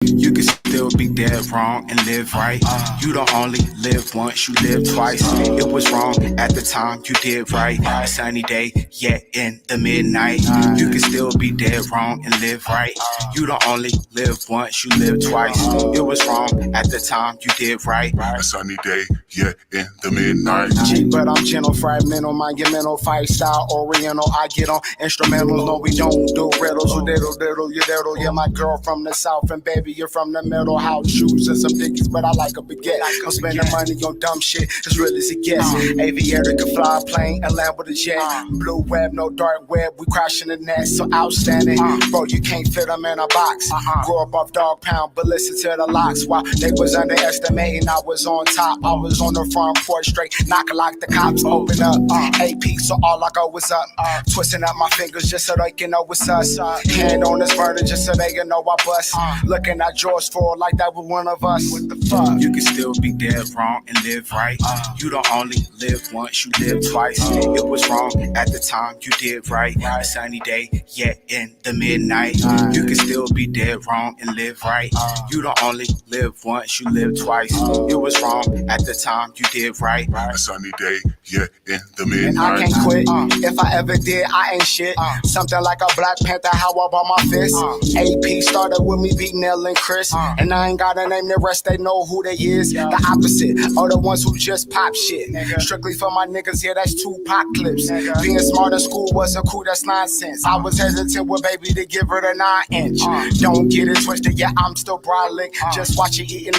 You can still be dead wrong and live right. You don't only live once, you live twice. It was wrong at the time, you did right. A sunny day, yet in the midnight. You can still be dead wrong and live right. You don't only live once, you live twice. It was wrong at the time, you did right. A sunny day, yet in the midnight. Cheap, but I'm gentle, fragmental, monumental, fight style, oriental. I get on instrumentals, no, we don't do riddles. You diddle, you diddle. Yeah, my girl from the south, and baby, you're from the middle. House shoes and some dickies, but I like a baguette. I'm spending money on dumb shit, as real as it gets. Aviator can fly a plane and land with a jet. Blue web, no dark web, we crashing the net, so outstanding. Bro, you can't fit them in a box. Grew up off dog pound, but listen to the locks. While they was underestimating, I was on top. I was on the front porch straight, knocking like the cops. Open up, AP, so all I go was up. Twisting up my fingers just so they can know it's us. Hand on this burner just so they can know I bust. Looking at George Ford like that was one of us. What the fuck? You can still be dead wrong and live right. You don't only live once, you live twice. It was wrong at the time, you did right. A sunny day, yet in the midnight. You can still be dead wrong and live right. You don't only live once, you live twice. It was wrong at the time, you did right. A sunny day, yet in the midnight. And I can't quit. If I ever did, I ain't shit. Something like a Black Panther, how about my fist? AP started with me beating Nell and Chris. And I ain't gotta name the rest, they know who they is. The opposite, are the ones who just pop shit. Strictly for my niggas, yeah, that's Tupac clips. Being smart in school wasn't cool, that's nonsense. I was hesitant with baby to give her the 9-inch. Don't get it twisted, yeah, I'm still brolic. Just watch you eating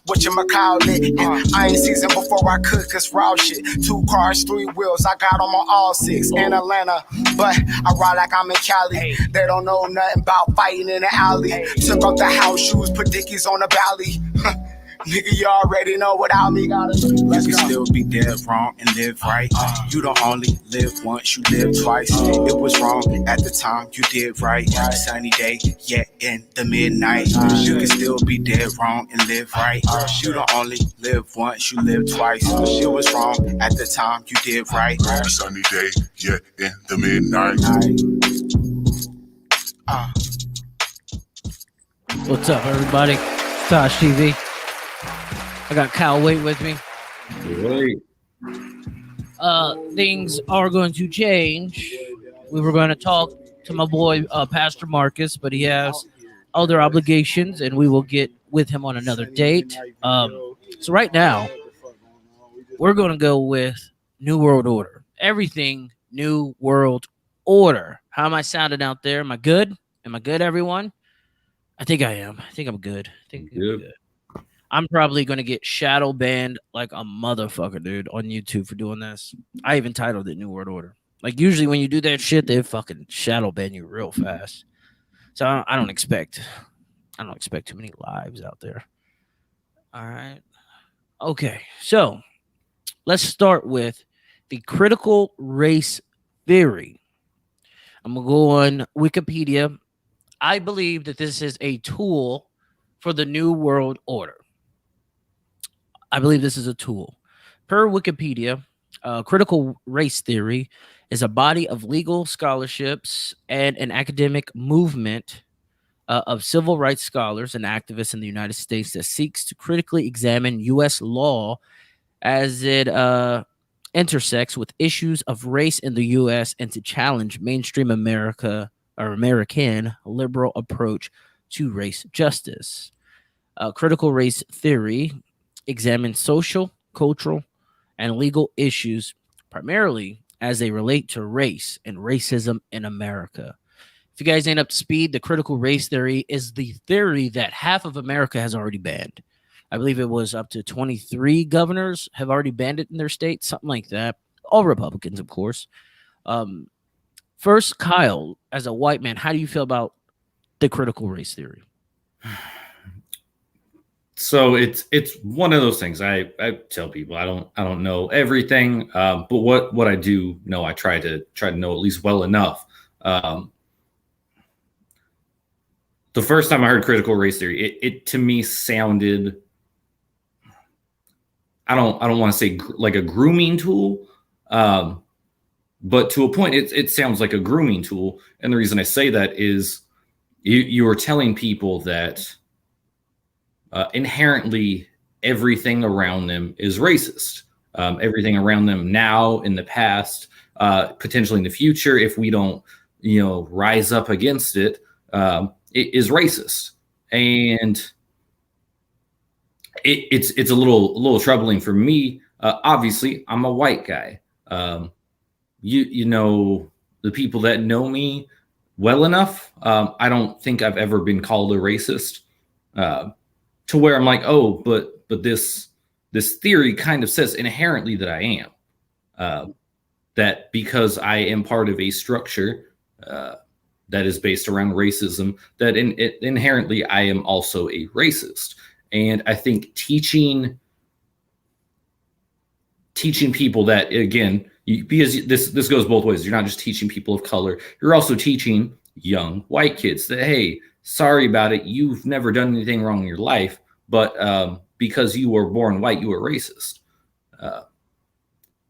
whatchamacallit. And I ain't seasoned before I cook, cause raw shit. 2 cars, 3 wheels, I got them on all 6 in Atlanta. But I ride like I'm in Cali. They don't know nothing about fighting in the alley. Took off the house shoes, put dickies on the belly. Nigga, you already know without me. You can still be dead wrong and live right. You don't only live once, you live twice. It was wrong at the time, you did right. A sunny day, yet in the midnight. You can still be dead wrong and live right. You don't only live once, you live twice. It was wrong at the time, you did right. A sunny day, yet in the midnight. What's up, everybody? TaijhTV. I got Kyle Wait with me. Wait. Things are going to change. We were going to talk to my boy, Pastor Marcus, but he has other obligations, and we will get with him on another date. So right now, we're going to go with New World Order. Everything New World Order. How am I sounding out there? Am I good? Am I good, everyone? I think I am. I think I'm good. I'm good. I'm probably going to get shadow banned like a motherfucker, dude, on YouTube for doing this. I even titled it New World Order. Like, usually when you do that shit, they fucking shadow ban you real fast. So I don't expect too many lives out there. All right. Okay. So let's start with the critical race theory. I'm going to go on Wikipedia. I believe that this is a tool for the New World Order. I believe this is a tool. Per Wikipedia, critical race theory is a body of legal scholarships and an academic movement of civil rights scholars and activists in the United States that seeks to critically examine U.S. law as it intersects with issues of race in the U.S. and to challenge mainstream American liberal approach to race justice. Critical race theory examines social, cultural, and legal issues primarily as they relate to race and racism in America. If you guys ain't up to speed, the critical race theory is the theory that half of America has already banned. I believe it was up to 23 governors have already banned it in their state, something like that. All Republicans, of course. First, Kyle, as a white man, how do you feel about the critical race theory? So it's one of those things. I tell people I don't know everything, but what I do know, I try to know at least well enough. The first time I heard critical race theory, it to me sounded, I don't want to say like a grooming tool, but to a point it sounds like a grooming tool. And the reason I say that is you are telling people that inherently everything around them is racist. Everything around them now, in the past, potentially in the future, if we don't, rise up against it, it is racist. And it's a little troubling for me. Obviously, I'm a white guy. You know, the people that know me well enough, I don't think I've ever been called a racist, to where I'm like, oh, but this theory kind of says inherently that I am. That because I am part of a structure that is based around racism, that inherently I am also a racist. And I think teaching people that, again, because this goes both ways. You're not just teaching people of color, you're also teaching young white kids that, hey, sorry about it, you've never done anything wrong in your life, but because you were born white, you were racist.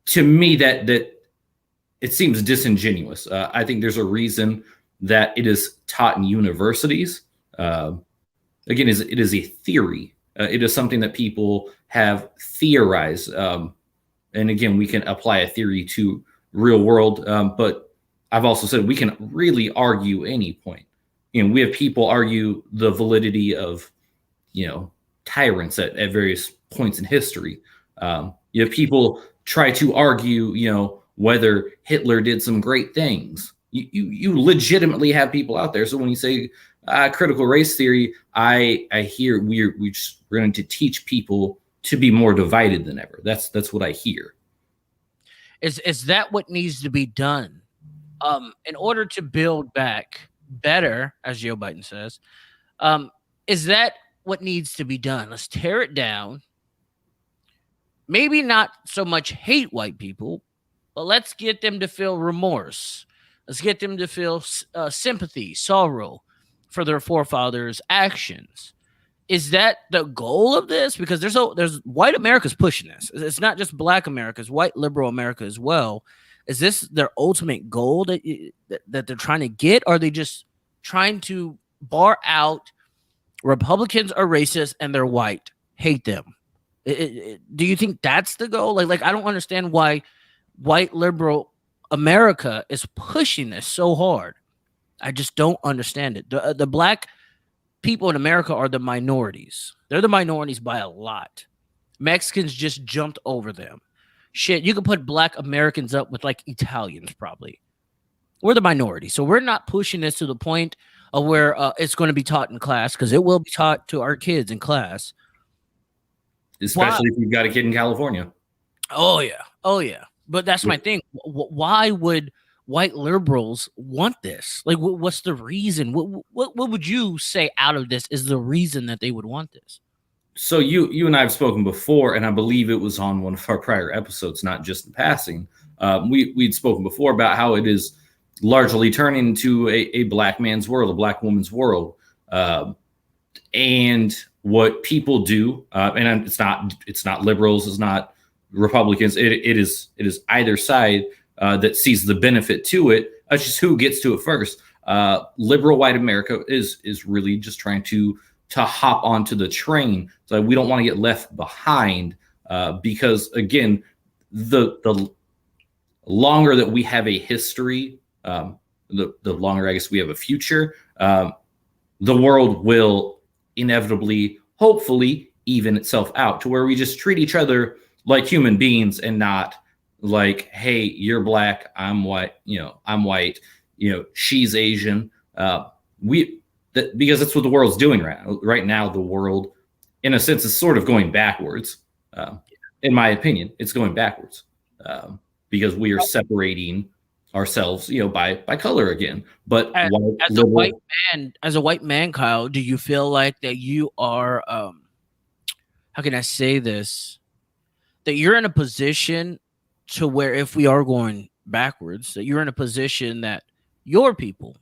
To me, that it seems disingenuous. I think there's a reason that it is taught in universities. Again, it is a theory. It is something that people have theorized. And again, we can apply a theory to real world. But I've also said we can really argue any point. We have people argue the validity of, tyrants at various points in history. You have people try to argue, whether Hitler did some great things. You legitimately have people out there. So when you say critical race theory, I hear we're going to teach people to be more divided than ever. That's what I hear. Is that what needs to be done in order to build back better, as Joe Biden says? Is that what needs to be done? Let's tear it down. Maybe not so much hate white people, but let's get them to feel remorse. Let's get them to feel sympathy, sorrow for their forefathers' actions. Is that the goal of this? Because there's white America's pushing this. It's not just black America, it's white liberal America as well. Is this their ultimate goal that they're trying to get? Or are they just trying to bar out Republicans are racist and they're white, hate them? Do you think that's the goal? Like I don't understand why white liberal America is pushing this so hard. I just don't understand it. The black people in America are the minorities. They're the minorities by a lot. Mexicans just jumped over them. Shit, you could put black Americans up with like Italians probably. We're the minority. So we're not pushing this to the point of where it's going to be taught in class, because it will be taught to our kids in class. Especially if you've got a kid in California. Oh, yeah. But that's my thing. Why would white liberals want this? Like, what's the reason? What would you say out of this is the reason that they would want this? So you and I have spoken before, and I believe it was on one of our prior episodes, not just in passing. We'd spoken before about how it is largely turning into a black man's world, a black woman's world. And what people do, and it's not liberals, it's not Republicans, it is either side that sees the benefit to it. It's just who gets to it first. Liberal white America is really just trying to hop onto the train. So we don't want to get left behind, because again, the longer that we have a history, the longer I guess we have a future, the world will inevitably, hopefully, even itself out to where we just treat each other like human beings and not like, hey, you're black, I'm white, I'm white, she's Asian. Because that's what the world's doing right now. The world, in a sense, is sort of going backwards. In my opinion, it's going backwards because we are separating ourselves, by color again. But as a white man, Kyle, do you feel like that you are, how can I say this, that you're in a position to where if we are going backwards, that you're in a position that your people,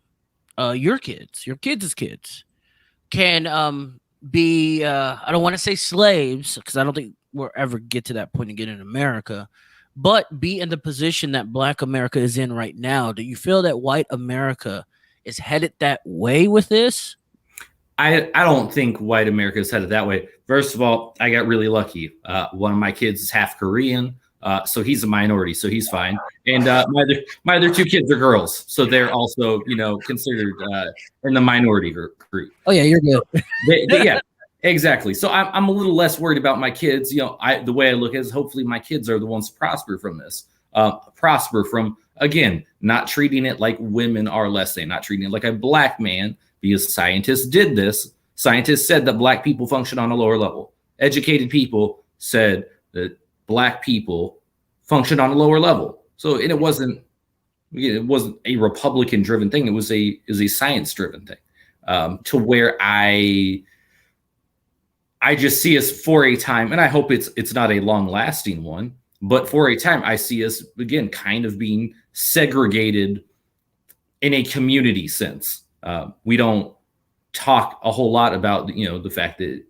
your kids' kids can be, I don't want to say slaves, because I don't think we'll ever get to that point again in America, but be in the position that black America is in right now. Do you feel that white America is headed that way with this? I don't think white America is headed that way. First of all, I got really lucky. One of my kids is half Korean, so he's a minority, so he's fine. And my other two kids are girls, so they're also considered in the minority group. Oh yeah, you're good. Yeah, exactly. So I'm a little less worried about my kids. The way I look at it is hopefully my kids are the ones to prosper from this. Prosper from, again, not treating it like women are less than, not treating it like a black man, because scientists did this. Scientists said that black people function on a lower level. Educated people said that black people function on a lower level. So it wasn't a Republican driven thing. It was a science driven thing. To where I just see us for a time, and I hope it's not a long lasting one, but for a time I see us again kind of being segregated in a community sense. We don't talk a whole lot about the fact that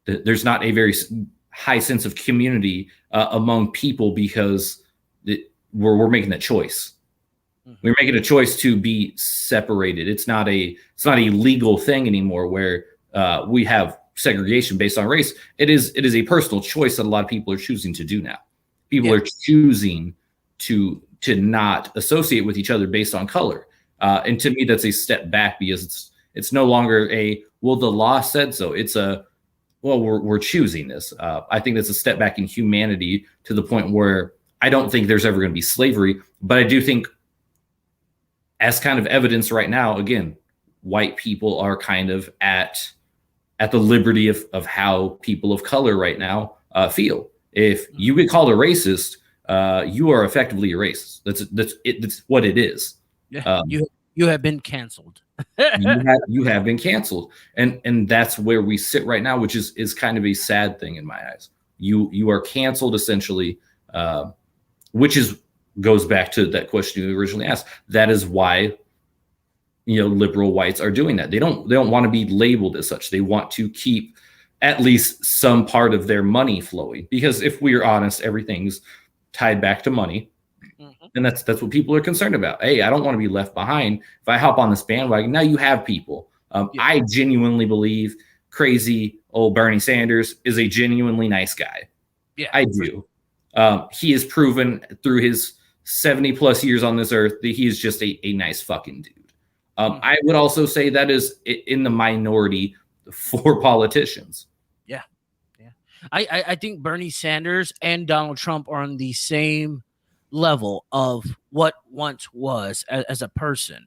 that there's not a very high sense of community among people, because we're making that choice. We're making a choice to be separated. It's not a legal thing anymore where we have segregation based on race. It is a personal choice that a lot of people are choosing to do now. People are choosing to not associate with each other based on color. And to me, that's a step back, because it's no longer well, the law said so. It's we're choosing this. I think that's a step back in humanity, to the point where I don't think there's ever going to be slavery, but I do think, as kind of evidence right now, again, white people are kind of at the liberty of how people of color right now feel. If you get called a racist, you are effectively a racist. That's what it is. Yeah, you have been canceled. you have been canceled, and that's where we sit right now, which is kind of a sad thing in my eyes. You are canceled essentially, which goes back to that question you originally asked. That is why liberal whites are doing that. They don't want to be labeled as such. They want to keep at least some part of their money flowing, because if we're honest, everything's tied back to money. And that's what people are concerned about. Hey, I don't want to be left behind. If I hop on this bandwagon, now you have people. I genuinely believe crazy old Bernie Sanders is a genuinely nice guy. Yeah, I do. He has proven through his 70 plus years on this earth that he is just a nice fucking dude. I would also say that is in the minority for politicians. Yeah. I think Bernie Sanders and Donald Trump are on the same level of what once was as a person.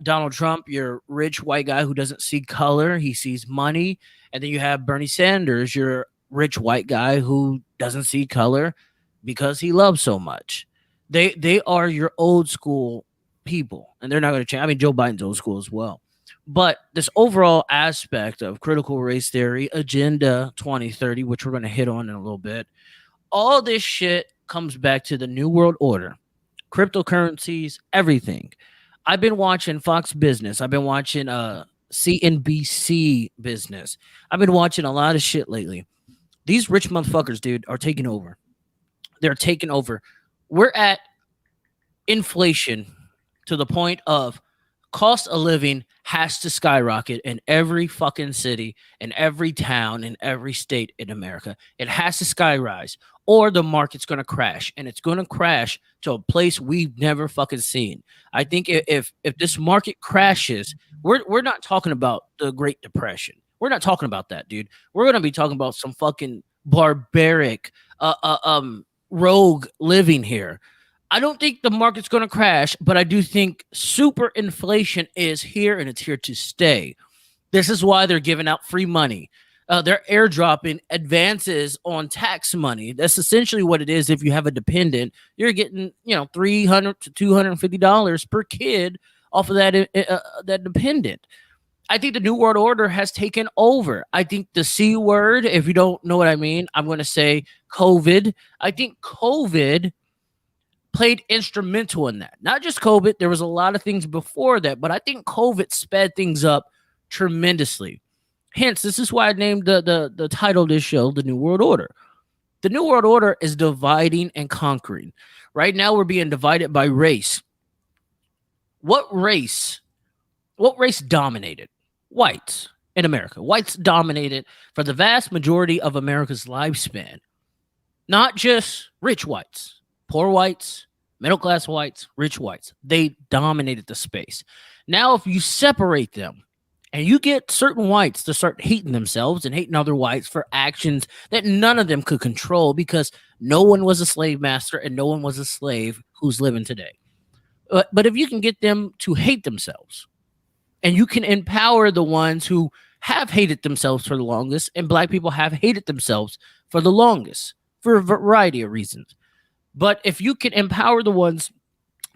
Donald Trump, you're a rich white guy who doesn't see color, he sees money. And then you have Bernie Sanders, you're a rich white guy who doesn't see color because he loves so much. They are your old school people, and they're not going to change. I mean, Joe Biden's old school as well. But this overall aspect of critical race theory, Agenda 2030, which we're going to hit on in a little bit, all this shit comes back to the New World Order, cryptocurrencies, everything. I've been watching Fox Business. I've been watching CNBC Business. I've been watching a lot of shit lately. These rich motherfuckers, dude, are taking over. They're taking over. We're at inflation to the point of cost of living has to skyrocket in every fucking city, in every town, in every state in America. It has to skyrise, or the market's going to crash, and it's going to crash to a place we've never fucking seen. I think if this market crashes, we're not talking about the Great Depression. We're not talking about that, dude. We're going to be talking about some fucking barbaric rogue living here. I don't think the market's going to crash, but I do think super inflation is here, and it's here to stay. This is why they're giving out free money. They're airdropping advances on tax money. That's essentially what it is. If you have a dependent, you're getting $300 to $250 per kid off of that dependent. I think the New World Order has taken over. I think the C word, if you don't know what I mean, I'm going to say COVID. I think COVID played instrumental in that. Not just COVID. There was a lot of things before that, but I think COVID sped things up tremendously. Hence, this is why I named the title of this show The New World Order. The New World Order is dividing and conquering. Right now, we're being divided by race. What race dominated? whites in America. Whites dominated for the vast majority of America's lifespan. Not just rich whites, poor whites, middle class whites, rich whites. They dominated the space. Now, if you separate them and you get certain whites to start hating themselves and hating other whites for actions that none of them could control because no one was a slave master and no one was a slave who's living today. But if you can get them to hate themselves and you can empower the ones who have hated themselves for the longest, and black people have hated themselves for the longest for a variety of reasons. But if you can empower the ones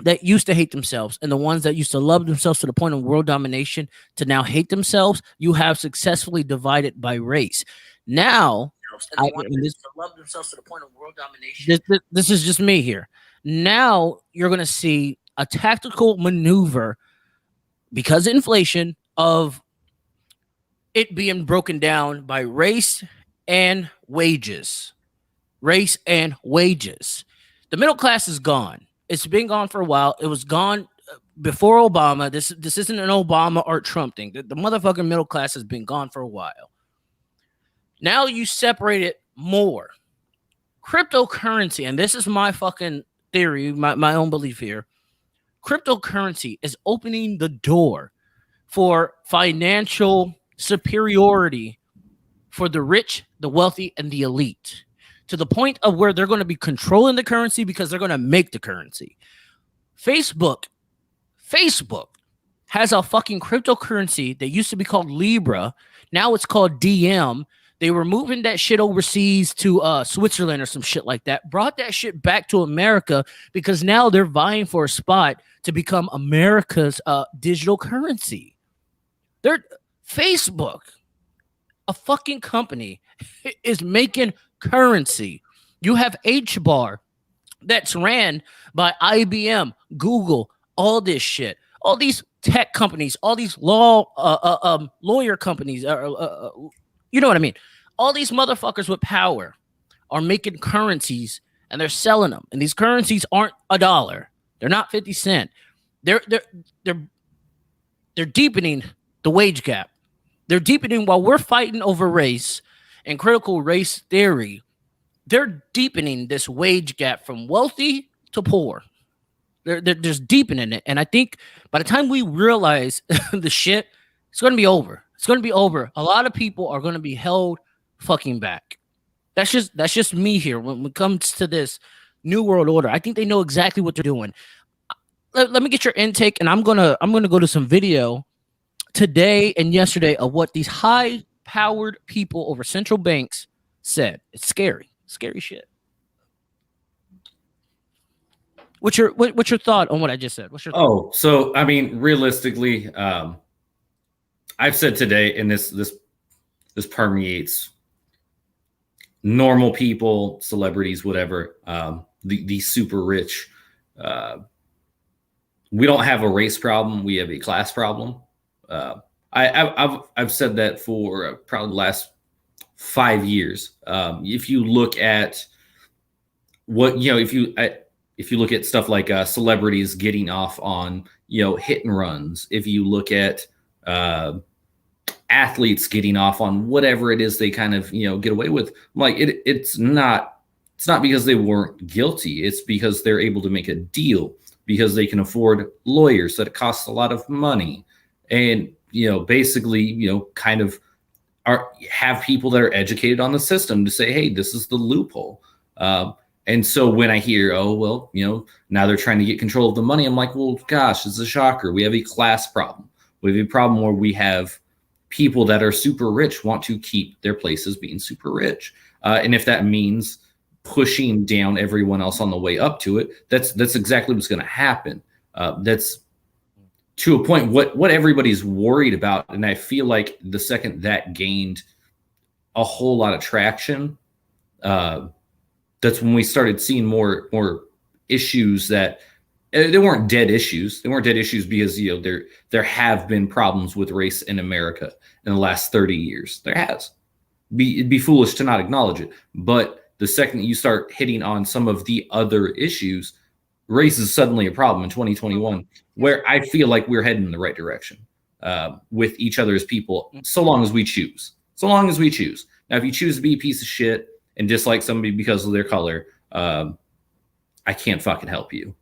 that used to hate themselves and the ones that used to love themselves to the point of world domination to now hate themselves, you have successfully divided by race. Now, this is just me here. Now you're going to see a tactical maneuver because of inflation of it being broken down by race and wages. Race and wages. The middle class is gone. It's been gone for a while. It was gone before Obama. This isn't an Obama or Trump thing. The motherfucking middle class has been gone for a while. Now you separate it more. Cryptocurrency, and this is my fucking theory, my own belief here. Cryptocurrency is opening the door for financial superiority for the rich, the wealthy, and the elite, to the point of where they're going to be controlling the currency because they're going to make the currency. Facebook has a fucking cryptocurrency that used to be called Libra. Now it's called DM. They were moving that shit overseas to Switzerland or some shit like that. Brought that shit back to America because now they're vying for a spot to become America's digital currency. Facebook, a fucking company, is making currency. You have HBAR that's ran by IBM, Google, all this shit, all these tech companies, all these lawyer companies, you know what I mean? All these motherfuckers with power are making currencies and they're selling them. And these currencies aren't $1. They're not 50 cents. They're deepening the wage gap. They're deepening while we're fighting over race and critical race theory. They're deepening this wage gap from wealthy to poor. They're just deepening it. And I think by the time we realize the shit, it's going to be over. It's going to be over. A lot of people are going to be held fucking back. That's just me here. When it comes to this new world order, I think they know exactly what they're doing. Let me get your intake, and I'm gonna go to some video today and yesterday of what these high-powered people over central banks said. It's scary shit. What's your thought on what I just said? What's your thought? Oh, so I mean, realistically, I've said today, and this permeates normal people, celebrities, whatever, the super rich. We don't have a race problem. We have a class problem. I've said that for probably the last 5 years. If you look at what, if you look at stuff like celebrities getting off on, hit and runs, if you look at athletes getting off on whatever it is they kind of, get away with, like it's not because they weren't guilty. It's because they're able to make a deal, because they can afford lawyers that it costs a lot of money. And, basically, kind of have people that are educated on the system to say, hey, this is the loophole. And so when I hear, now they're trying to get control of the money, I'm like, well, gosh, it's a shocker. We have a class problem. We have a problem where we have people that are super rich want to keep their places being super rich. And if that means pushing down everyone else on the way up to it, that's exactly what's going to happen. That's to a point what everybody's worried about. And I feel like the second that gained a whole lot of traction, that's when we started seeing more issues that they weren't dead issues. They weren't dead issues because there have been problems with race in America in the last 30 years. There has. It'd be foolish to not acknowledge it. But the second that you start hitting on some of the other issues, race is suddenly a problem in 2021, where I feel like we're heading in the right direction. with each other as people, so long as we choose. So long as we choose. Now, if you choose to be a piece of shit and dislike somebody because of their color, I can't fucking help you.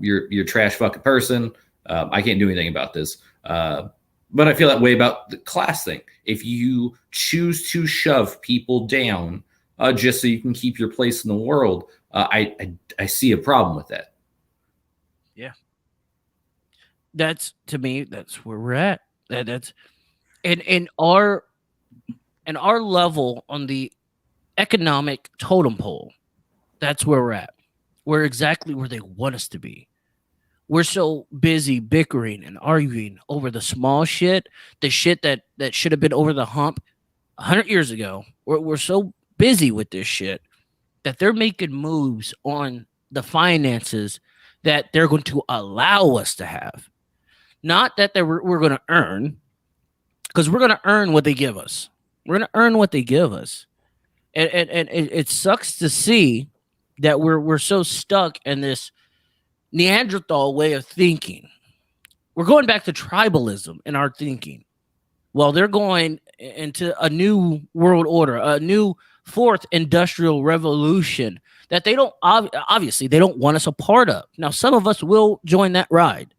You're a trash fucking person. I can't do anything about this. But I feel that way about the class thing. If you choose to shove people down just so you can keep your place in the world, I see a problem with that. Yeah. That's, to me, that's where we're at. That's in our level on the economic totem pole. That's where we're at. We're exactly where they want us to be. We're so busy bickering and arguing over the small shit, the shit that should have been over the hump 100 years ago. We're so busy with this shit that they're making moves on the finances that they're going to allow us to have. Not that we're going to earn, because we're going to earn what they give us. We're going to earn what they give us. And it sucks to see that we're so stuck in this Neanderthal way of thinking. We're going back to tribalism in our thinking. Well, they're going into a new world order, a new fourth industrial revolution that they don't obviously they don't want us a part of. Now, some of us will join that ride,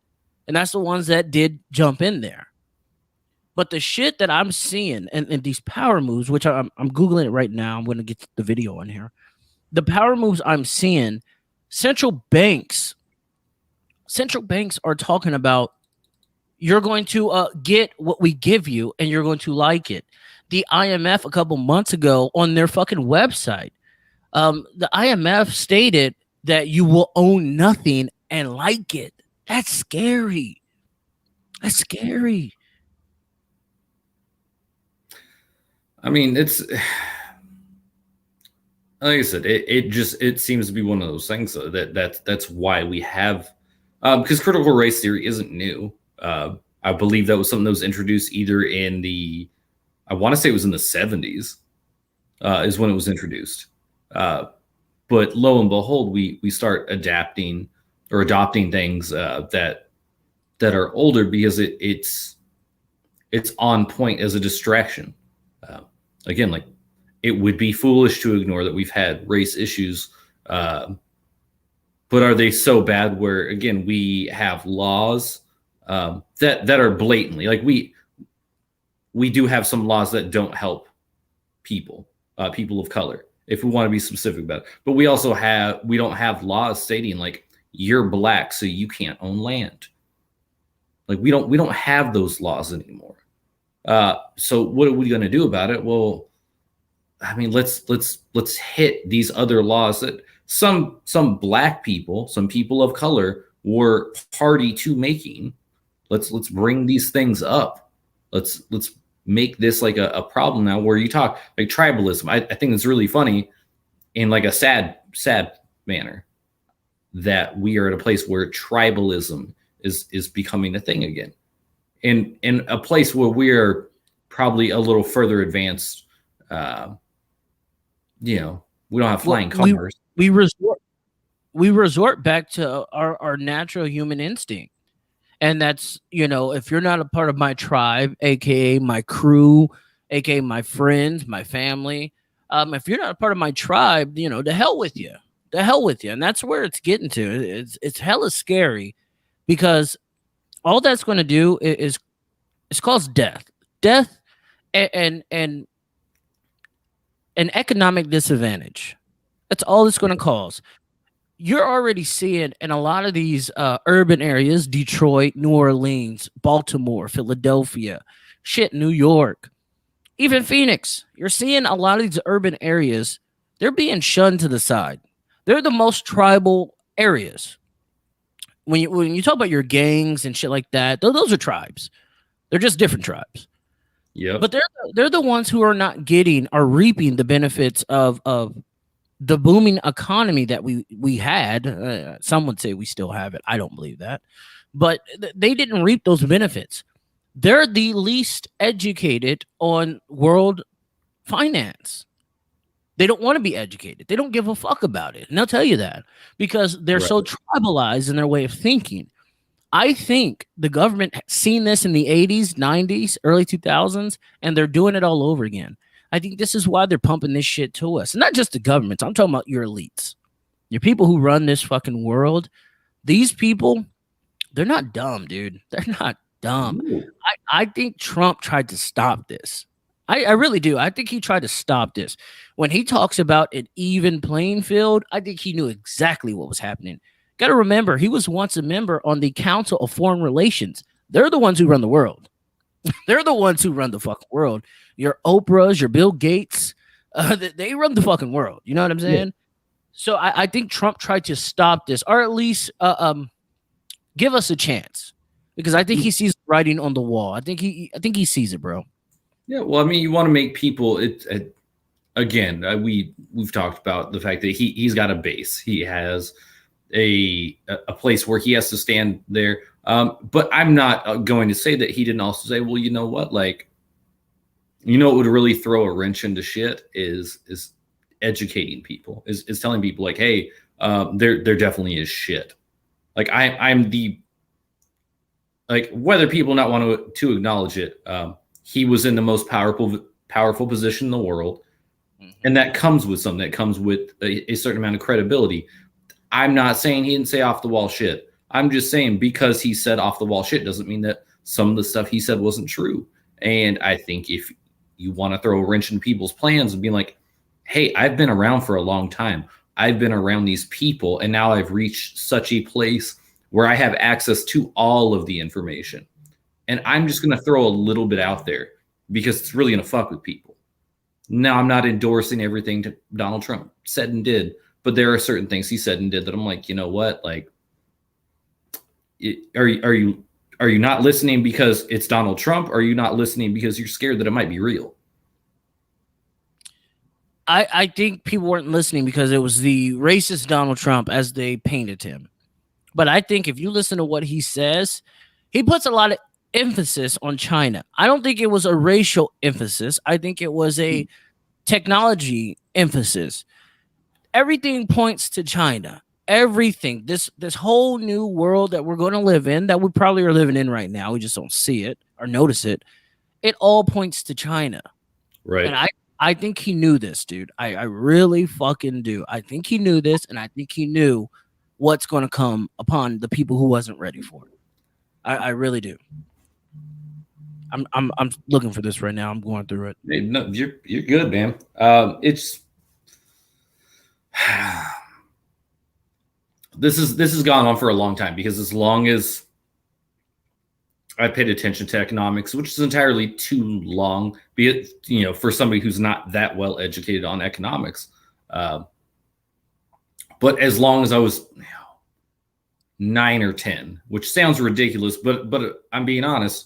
and that's the ones that did jump in there. But the shit that I'm seeing and these power moves, which I'm Googling it right now. I'm going to get the video on here. The power moves I'm seeing, central banks are talking about, you're going to get what we give you and you're going to like it. The IMF a couple months ago on their fucking website, the IMF stated that you will own nothing and like it. That's scary. That's scary. I mean, it's like I said, it seems to be one of those things that's why we have, because critical race theory isn't new. I believe that was something that was introduced either in I want to say it was in the 70s, is when it was introduced. But lo and behold, we start adapting or adopting things that are older because it's on point as a distraction. Again, like, it would be foolish to ignore that we've had race issues, but are they so bad where, again, we have laws that are blatantly, like, we do have some laws that don't help people of color, if we want to be specific about it. But we don't have laws stating, like, you're black, so you can't own land. Like, we don't have those laws anymore. So what are we going to do about it? Well, I mean, let's hit these other laws that some black people, some people of color were party to making. Let's bring these things up. Let's make this like a problem now, where you talk like tribalism. I think it's really funny in like a sad manner that we are at a place where tribalism is becoming a thing again. In a place where we're probably a little further advanced, we don't have flying cars. We resort back to our natural human instinct, and that's, if you're not a part of my tribe, aka my crew, aka my friends, my family, if you're not a part of my tribe, to hell with you, and that's where it's getting to. It's hella scary, because all that's going to do is cause death and an economic disadvantage. That's all it's going to cause. You're already seeing in a lot of these urban areas, Detroit, New Orleans, Baltimore, Philadelphia, New York, even Phoenix. You're seeing a lot of these urban areas, they're being shunned to the side. They're the most tribal areas. When you talk about your gangs and shit like that, those are tribes. They're just different tribes. Yeah. But they're the ones who are not reaping the benefits of the booming economy that we had. Some would say we still have it. I don't believe that. But they didn't reap those benefits. They're the least educated on world finance. They don't want to be educated. They don't give a fuck about it. And they'll tell you that because they're so tribalized in their way of thinking. I think the government seen this in the 80s, 90s, early 2000s, and they're doing it all over again. I think this is why they're pumping this shit to us. And not just the governments. I'm talking about your elites. Your people who run this fucking world. These people, they're not dumb, dude. They're not dumb. I think Trump tried to stop this. I really do. I think he tried to stop this. When he talks about an even playing field, I think he knew exactly what was happening. Got to remember, he was once a member on the Council of Foreign Relations. They're the ones who run the world. They're the ones who run the fucking world. Your Oprahs, your Bill Gates, they run the fucking world. You know what I'm saying? Yeah. So I think Trump tried to stop this, or at least give us a chance, because I think he sees writing on the wall. I think he sees it, bro. Yeah, well, I mean, you want to make people. We've talked about the fact that he's got a base. He has a place where he has to stand there. But I'm not going to say that he didn't also say, well, you know what, like, what would really throw a wrench into shit is educating people, is telling people like, hey, there definitely is shit. Like I'm the, like, whether people not want to acknowledge it, he was in the most powerful position in the world. And that comes with something. That comes with a certain amount of credibility. I'm not saying he didn't say off the wall shit. I'm just saying because he said off the wall shit doesn't mean that some of the stuff he said wasn't true. And I think if you want to throw a wrench in people's plans and be like, hey, I've been around for a long time. I've been around these people, and now I've reached such a place where I have access to all of the information. And I'm just going to throw a little bit out there because it's really going to fuck with people. Now, I'm not endorsing everything that Donald Trump said and did, but there are certain things he said and did that I'm like, you know what? Like, are you not listening because it's Donald Trump? Or are you not listening because you're scared that it might be real? I think people weren't listening because it was the racist Donald Trump as they painted him. But I think if you listen to what he says, he puts a lot of emphasis on China. I don't think it was a racial emphasis. I think it was a technology emphasis. Everything points to China. Everything. This whole new world that we're going to live in, that we probably are living in right now, we just don't see it or notice it. It all points to China. Right. And I think he knew this, dude. I really fucking do. I think he knew this, and I think he knew what's going to come upon the people who wasn't ready for it. I really do. I'm looking for this right now. I'm going through it. Hey, no, you're good, man. It's this has gone on for a long time, because as long as I paid attention to economics, which is entirely too long, be it, for somebody who's not that well educated on economics. But as long as I was 9 or 10, which sounds ridiculous, but I'm being honest,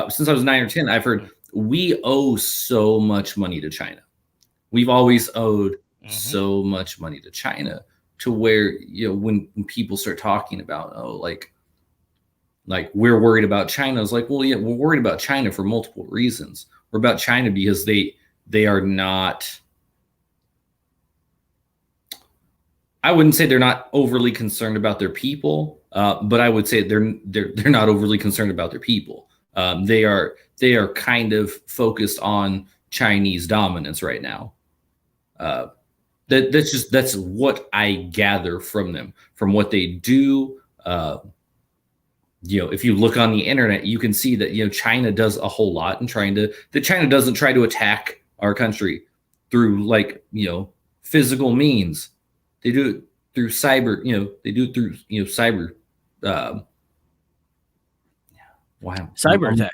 since I was 9 or 10, I've heard we owe so much money to China. We've always owed so much money to China, to where, when people start talking about, like we're worried about China. It's like, well, yeah, we're worried about China for multiple reasons. We're about China because they are not, I wouldn't say they're not overly concerned about their people, but I would say they're not overly concerned about their people. They are kind of focused on Chinese dominance right now. That's what I gather from them, from what they do. If you look on the internet, you can see that, China does a whole lot in China doesn't try to attack our country through physical means. They do it through cyber, they do it through, cyber, cyber attack.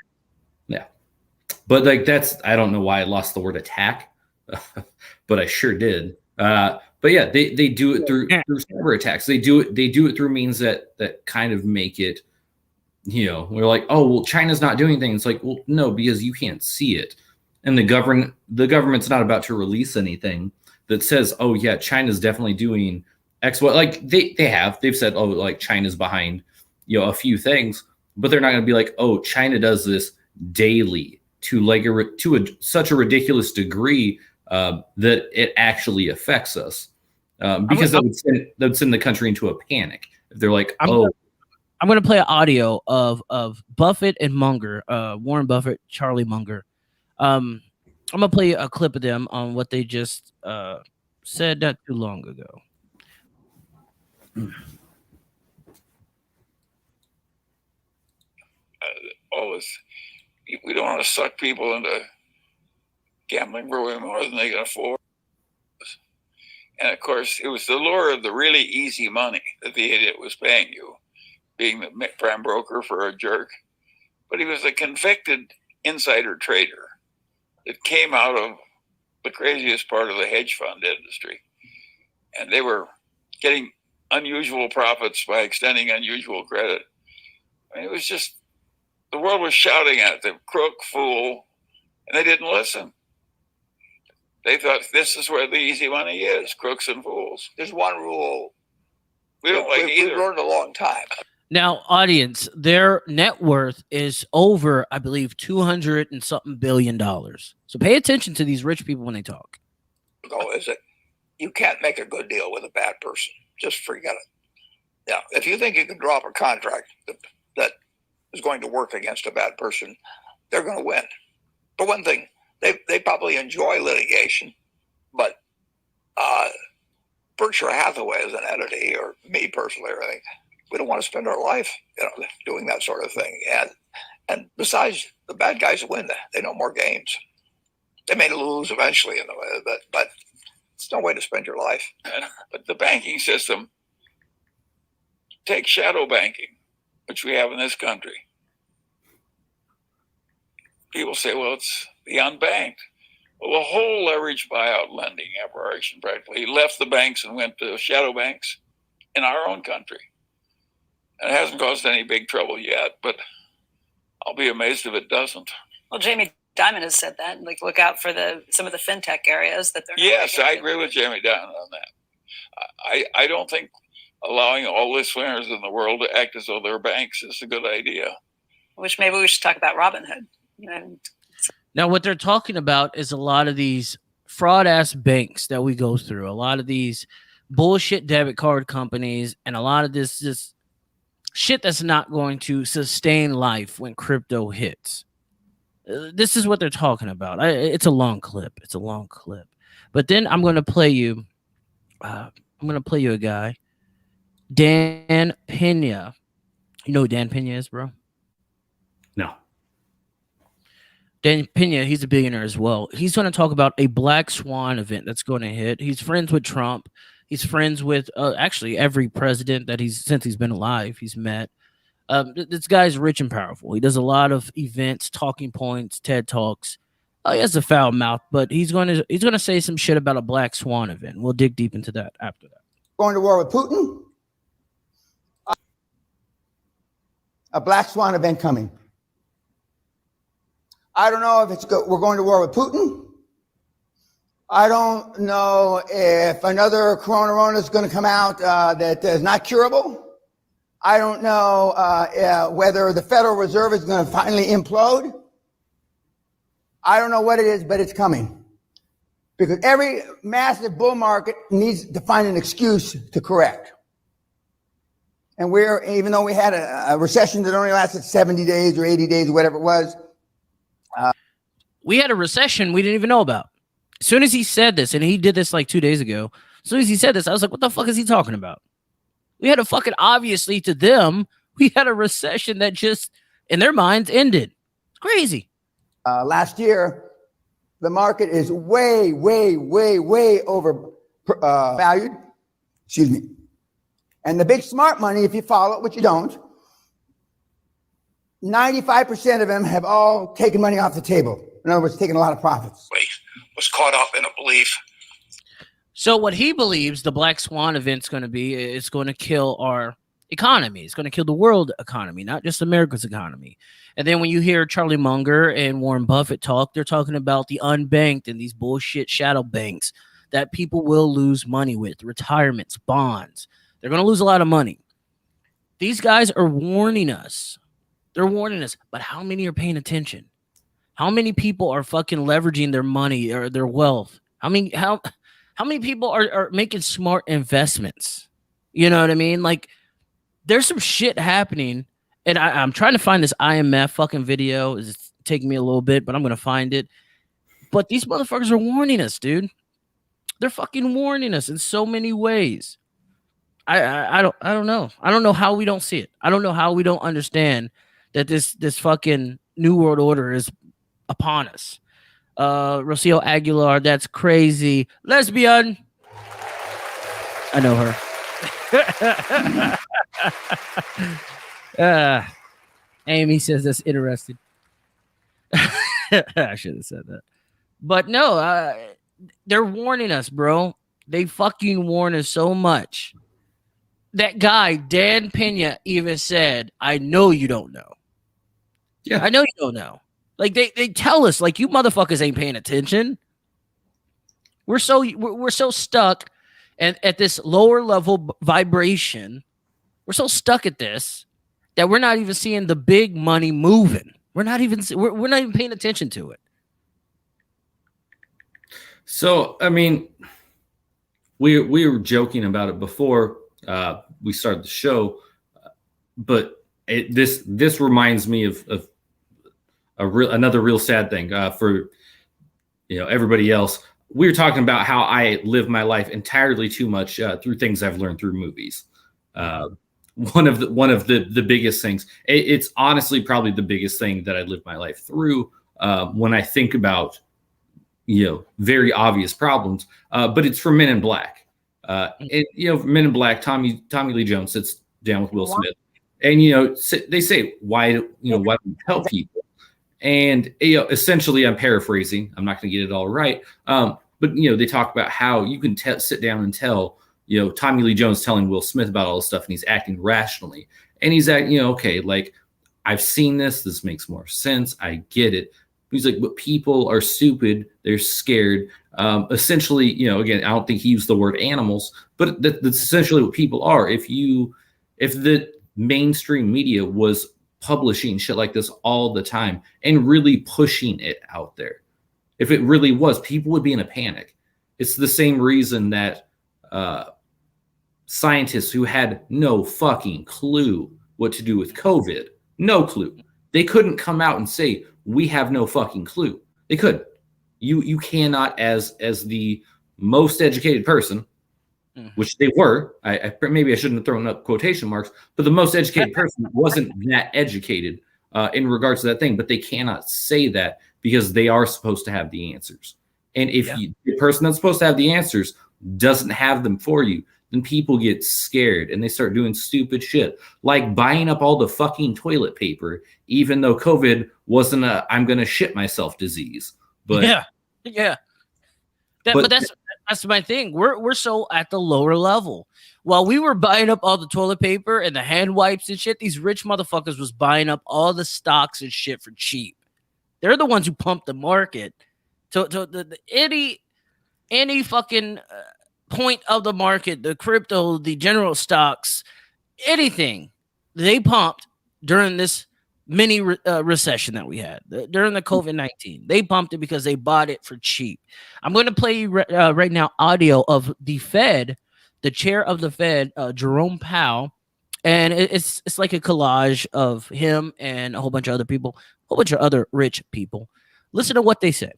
Yeah. But I don't know why I lost the word attack, but I sure did. But yeah, they do it through cyber attacks. They do it through means that kind of make it, we're like, oh, well, China's not doing things. It's like, well, no, because you can't see it. And the government's not about to release anything that says, oh yeah, China's definitely doing X, Y. Like they've said, oh, like China's behind, a few things, but they're not going to be like, oh, China does this daily to such a ridiculous degree that it actually affects us, because that would send the country into a panic if they're like, I'm gonna play an audio of Buffett and Munger, Warren Buffett, Charlie Munger. I'm gonna play a clip of them on what they just said not too long ago. All this, we don't want to suck people into gambling for way more than they can afford. And of course, it was the lure of the really easy money that the idiot was paying you, being the prime broker for a jerk. But he was a convicted insider trader that came out of the craziest part of the hedge fund industry. And they were getting unusual profits by extending unusual credit. I mean, it was just, the world was shouting at them, crook, fool, and they didn't listen. They thought this is where the easy money is, crooks and fools. There's one rule we don't like either. We've learned a long time. Now, audience, their net worth is over, I believe, 200 and something billion dollars. So pay attention to these rich people when they talk. Is that you can't make a good deal with a bad person. Just forget it. Yeah, if you think you can drop a contract that is going to work against a bad person, they're going to win. For one thing, they probably enjoy litigation, but Berkshire Hathaway as an entity, or me personally, I think we don't want to spend our life, doing that sort of thing. And besides, the bad guys win. They know more games. They may lose eventually, but it's no way to spend your life. But the banking system, take shadow banking, which we have in this country. People say, well, it's the unbanked. Well, the whole leverage buyout lending operation practically left the banks and went to shadow banks in our own country. And it hasn't caused any big trouble yet, but I'll be amazed if it doesn't. Well, Jamie Dimon has said that. Like, look out for some of the fintech areas that they're. Yes, I agree with Jamie Dimon on that. I don't think allowing all the swimmers in the world to act as though they're banks is a good idea. Which maybe we should talk about Robinhood. Now, what they're talking about is a lot of these fraud-ass banks that we go through, a lot of these bullshit debit card companies, and a lot of this shit that's not going to sustain life when crypto hits. This is what they're talking about. It's a long clip. But then I'm going to play you. I'm going to play you a guy, Dan Pena. You know who Dan Pena is, bro? No. Dan Pena, he's a billionaire as well. He's going to talk about a black swan event that's going to hit. He's friends with Trump. He's friends with actually every president that since he's been alive, he's met. This guy's rich and powerful. He does a lot of events, talking points, TED Talks. He has a foul mouth, but he's going to say some shit about a black swan event. We'll dig deep into that after that. Going to war with Putin? A black swan event coming. I don't know if we're going to war with Putin. I don't know if another corona is going to come out that is not curable. I don't know whether the Federal Reserve is going to finally implode. I don't know what it is, but it's coming. Because every massive bull market needs to find an excuse to correct. And even though we had a recession that only lasted 70 days or 80 days or whatever it was. We had a recession we didn't even know about. As soon as he said this, and he did this like 2 days ago, as soon as he said this, I was like, what the fuck is he talking about? We had obviously to them, we had a recession that just, in their minds, ended. It's crazy. Last year, the market is way, way, way, way over valued. Excuse me. And the big smart money, if you follow it, which you don't, 95% of them have all taken money off the table. In other words, taken a lot of profits. Was caught up in a belief. So what he believes the black swan event's going to be is going to kill our economy. It's going to kill the world economy, not just America's economy. And then when you hear Charlie Munger and Warren Buffett talk, they're talking about the unbanked and these bullshit shadow banks that people will lose money with, retirements, bonds. They're going to lose a lot of money. These guys are warning us. They're warning us. But how many are paying attention? How many people are fucking leveraging their money or their wealth? How many people are making smart investments? You know what I mean? Like, there's some shit happening, and I'm trying to find this IMF fucking video. It's taking me a little bit, but I'm gonna find it. But these motherfuckers are warning us, dude. They're fucking warning us in so many ways. I don't know. I don't know how we don't see it. I don't know how we don't understand that this fucking new world order is upon us. Rocio Aguilar, that's crazy. Lesbian. I know her. Amy says that's interesting. I should have said that. But no, they're warning us, bro. They fucking warn us so much. That guy, Dan Pena, even said, I know you don't know. Yeah. I know you don't know. Like they tell us, like, you motherfuckers ain't paying attention. We're so stuck and at this lower level vibration. We're so stuck at this that we're not even seeing the big money moving. We're not even paying attention to it. So, I mean, we were joking about it before we started the show, but this reminds me of another real sad thing for everybody else. We were talking about how I live my life entirely too much through things I've learned through movies. One of the biggest things. It's honestly probably the biggest thing that I live my life through when I think about very obvious problems. But it's for Men in Black. Men in Black. Tommy Lee Jones sits down with Will Smith, and they say, why do we tell people? And essentially, I'm paraphrasing. I'm not going to get it all right. But they talk about how you can sit down and tell Tommy Lee Jones telling Will Smith about all this stuff, and he's acting rationally, and he's acting okay, like, I've seen this. This makes more sense. I get it. He's like, but people are stupid. They're scared. Essentially, again, I don't think he used the word animals, but that's essentially what people are. If the mainstream media was publishing shit like this all the time and really pushing it out there, if it really was, people would be in a panic. It's the same reason that scientists who had no fucking clue what to do with COVID, no clue, they couldn't come out and say, we have no fucking clue. They could. You cannot, as the most educated person, which they were. Maybe I shouldn't have thrown up quotation marks, but the most educated person wasn't that educated in regards to that thing. But they cannot say that because they are supposed to have the answers. And if the person that's supposed to have the answers doesn't have them for you, then people get scared and they start doing stupid shit, like buying up all the fucking toilet paper, even though COVID wasn't a I'm gonna shit myself disease. But but that's my thing. We're so at the lower level. While we were buying up all the toilet paper and the hand wipes and shit, these rich motherfuckers was buying up all the stocks and shit for cheap. They're the ones who pumped the market to any fucking point of the market, the crypto, the general stocks, anything they pumped during this mini recession that we had during the COVID-19. They pumped it because they bought it for cheap. I'm going to play right now audio of the Fed, the chair of the Fed, Jerome Powell, and it's like a collage of him and a whole bunch of other people, a whole bunch of other rich people. Listen to what they said.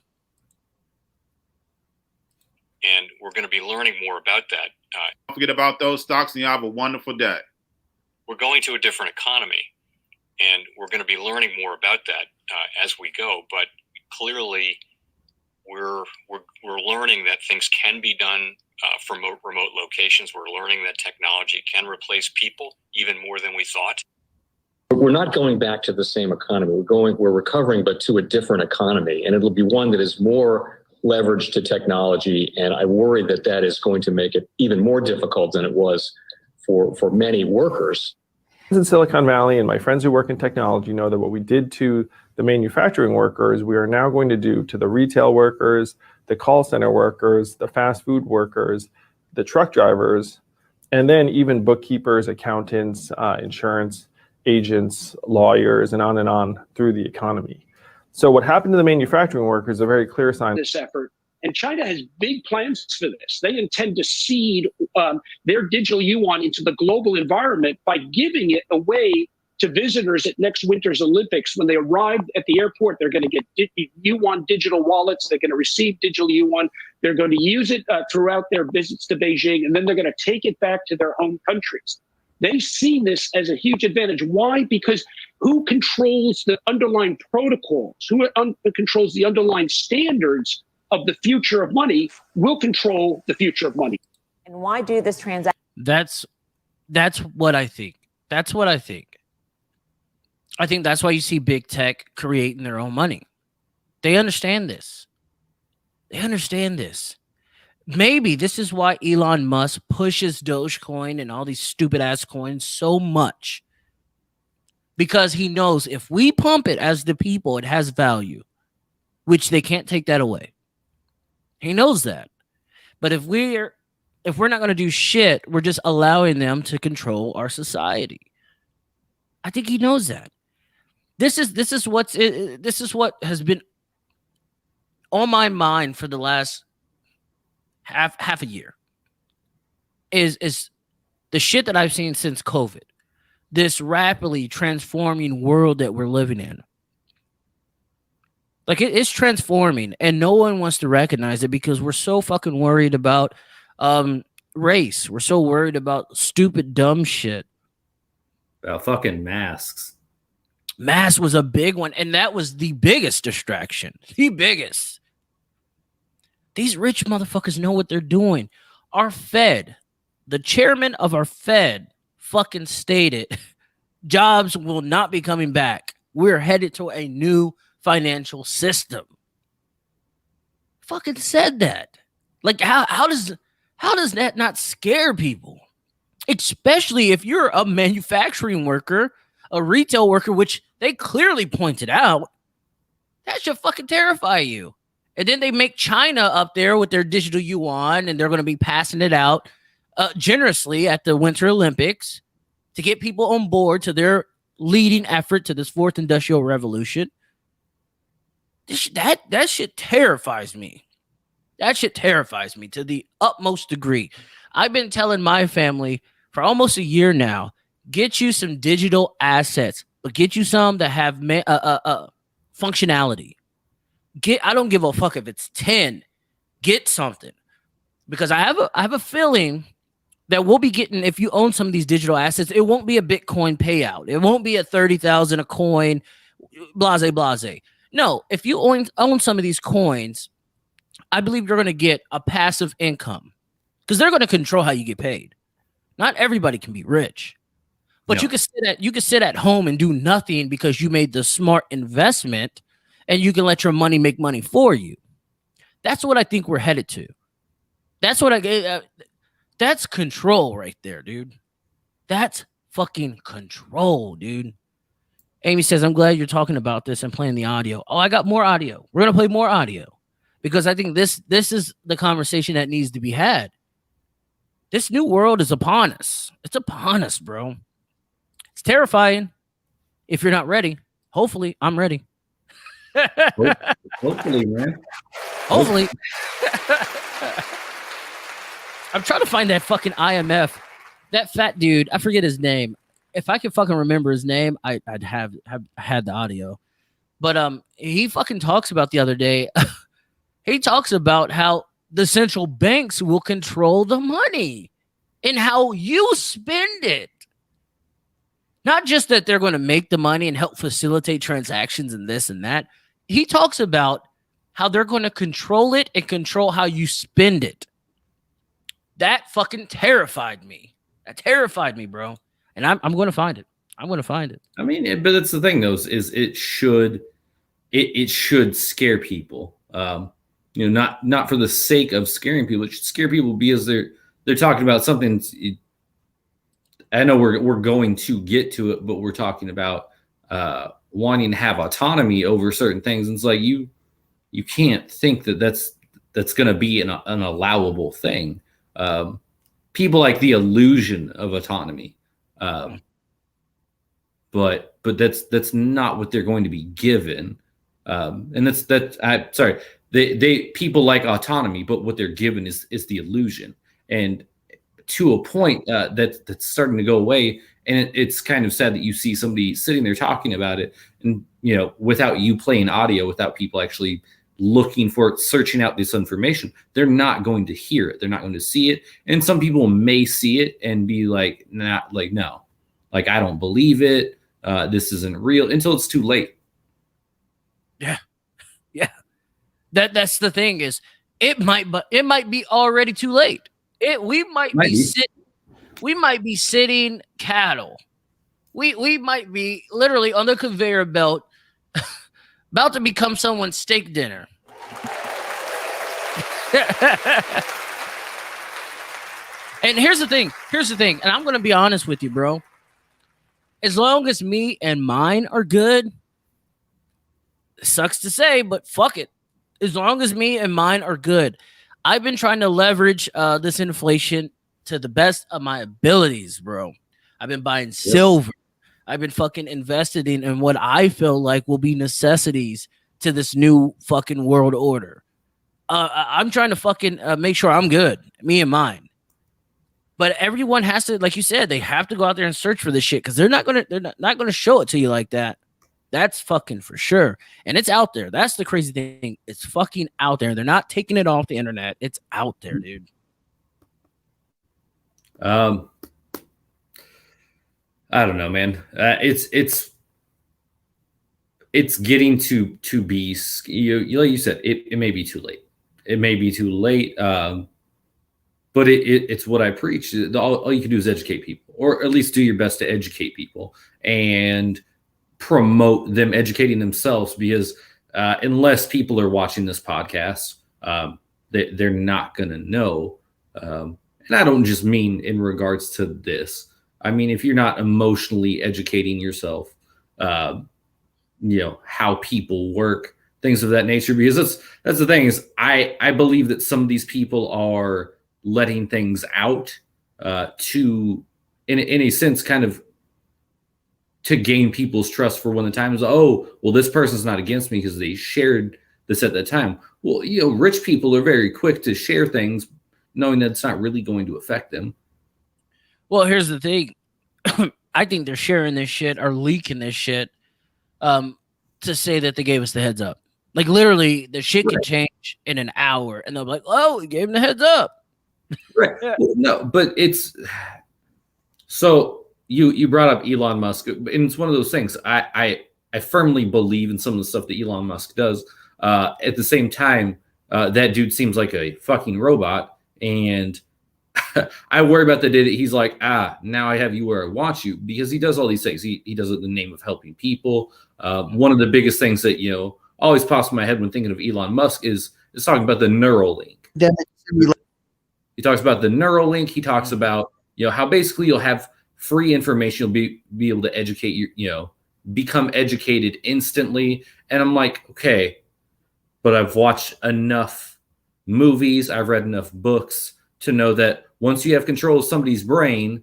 And we're going to be learning more about that. Don't forget about those stocks, and you have a wonderful day. We're going to a different economy, and we're going to be learning more about that as we go. But clearly, we're learning that things can be done from remote locations. We're learning that technology can replace people even more than we thought. We're not going back to the same economy. We're recovering, but to a different economy, and it'll be one that is more leverage to technology, and I worry that is going to make it even more difficult than it was for many workers. In Silicon Valley, and my friends who work in technology know that what we did to the manufacturing workers, we are now going to do to the retail workers, the call center workers, the fast food workers, the truck drivers, and then even bookkeepers, accountants, insurance agents, lawyers, and on through the economy. So what happened to the manufacturing workers is a very clear sign. This effort And China has big plans for this. They intend to seed their digital yuan into the global environment by giving it away to visitors at next winter's Olympics. When they arrive at the airport, they're going to get yuan digital wallets. They're going to receive digital yuan. They're going to use it throughout their visits to Beijing, and then they're going to take it back to their home countries. They see this as a huge advantage. Why? Because who controls the underlying protocols, who controls the underlying standards of the future of money will control the future of money. And why do this transaction? That's what I think. That's what I think. I think that's why you see big tech creating their own money. They understand this. They understand this. Maybe this is why Elon Musk pushes Dogecoin and all these stupid ass coins so much. Because he knows if we pump it as the people, it has value, which they can't take that away. He knows that. But if we're not going to do shit, we're just allowing them to control our society. I think he knows that. This is what has been on my mind for the last half a year. Is the shit that I've seen since COVID. This rapidly transforming world that we're living in. Like it's transforming, and no one wants to recognize it because we're so fucking worried about race. We're so worried about stupid, dumb shit. About fucking masks. Mask was a big one, and that was the biggest distraction. The biggest. These rich motherfuckers know what they're doing. Our Fed, the chairman of our Fed, fucking stated jobs will not be coming back. We're headed to a new financial system. Fucking said that. Like how does that not scare people? Especially if you're a manufacturing worker, a retail worker, which they clearly pointed out. That should fucking terrify you. And then they make China up there with their digital yuan, and they're going to be passing it out generously at the Winter Olympics to get people on board to their leading effort to this fourth industrial revolution. That shit terrifies me. That shit terrifies me to the utmost degree. I've been telling my family for almost a year now, get you some digital assets, but get you some that have functionality. I don't give a fuck if it's 10. Get something. Because I have a feeling that we'll be getting, if you own some of these digital assets, it won't be a Bitcoin payout. It won't be a 30,000 a coin, blase, blase. No, if you own some of these coins, I believe you're going to get a passive income because they're going to control how you get paid. Not everybody can be rich, but no. you can sit at home and do nothing because you made the smart investment, and you can let your money make money for you. That's what I think we're headed to. That's what that's control right there, dude. That's fucking control, dude. Amy says, I'm glad you're talking about this and playing the audio. Oh, I got more audio. We're going to play more audio because I think this is the conversation that needs to be had. This new world is upon us. It's upon us, bro. It's terrifying if you're not ready. Hopefully, I'm ready. Hopefully, man. Hopefully. I'm trying to find that fucking IMF. That fat dude, I forget his name. If I could fucking remember his name, I'd have had the audio. But he fucking talks about the other day. He talks about how the central banks will control the money and how you spend it. Not just that they're going to make the money and help facilitate transactions and this and that. He talks about how they're going to control it and control how you spend it. That fucking terrified me. That terrified me, bro. And I'm going to find it. I'm going to find it. I mean, but that's the thing, though, is it should scare people. Not for the sake of scaring people. It should scare people because they're talking about something. I know we're going to get to it, but we're talking about wanting to have autonomy over certain things. And it's like you can't think that's going to be an allowable thing. People like the illusion of autonomy. But that's not what they're going to be given. And sorry, They people like autonomy, but what they're given is the illusion, and to a point that's starting to go away. And it's kind of sad that you see somebody sitting there talking about it, and without you playing audio, without people actually looking for it, searching out this information, they're not going to hear it. They're not going to see it. And some people may see it and be like, no, like I don't believe it. This isn't real, until it's too late. Yeah. That's the thing, is it might be already too late. We might be sitting cattle. We might be literally on the conveyor belt, about to become someone's steak dinner. And here's the thing, and I'm going to be honest with you, bro. As long as me and mine are good, it sucks to say, but fuck it. As long as me and mine are good, I've been trying to leverage this inflation to the best of my abilities, bro. I've been buying silver. I've been fucking invested in what I feel like will be necessities to this new fucking world order. I'm trying to fucking make sure I'm good, me and mine. But everyone has to, like you said, they have to go out there and search for this shit, because they're not gonna show it to you like that. That's fucking for sure. And it's out there. That's the crazy thing. It's fucking out there. They're not taking it off the internet. It's out there, dude. I don't know, man. It's getting to be, like you said, it may be too late. It may be too late. But it's what I preach. All you can do is educate people, or at least do your best to educate people and promote them educating themselves, because unless people are watching this podcast, they're not going to know. And I don't just mean in regards to this. I mean, if you're not emotionally educating yourself, how people work, things of that nature, because that's the thing, is I believe that some of these people are letting things out to, in a sense, kind of to gain people's trust for when the time is, this person's not against me because they shared this at that time. Well, rich people are very quick to share things knowing that it's not really going to affect them. Well, here's the thing. I think they're sharing this shit or leaking this shit to say that they gave us the heads up. Like, literally, the shit can change in an hour, and they'll be like, we gave them the heads up. Right. Well, no, but it's... So... You brought up Elon Musk, and it's one of those things. I firmly believe in some of the stuff that Elon Musk does. At the same time, that dude seems like a fucking robot, and I worry about the day that he's like, now I have you where I want you, because he does all these things. He does it in the name of helping people. One of the biggest things that always pops in my head when thinking of Elon Musk is talking about the Neuralink. He talks about the Neuralink. He talks about how basically you'll have free information. You'll be able to educate become educated instantly. And I'm like, okay, but I've watched enough movies, I've read enough books to know that once you have control of somebody's brain,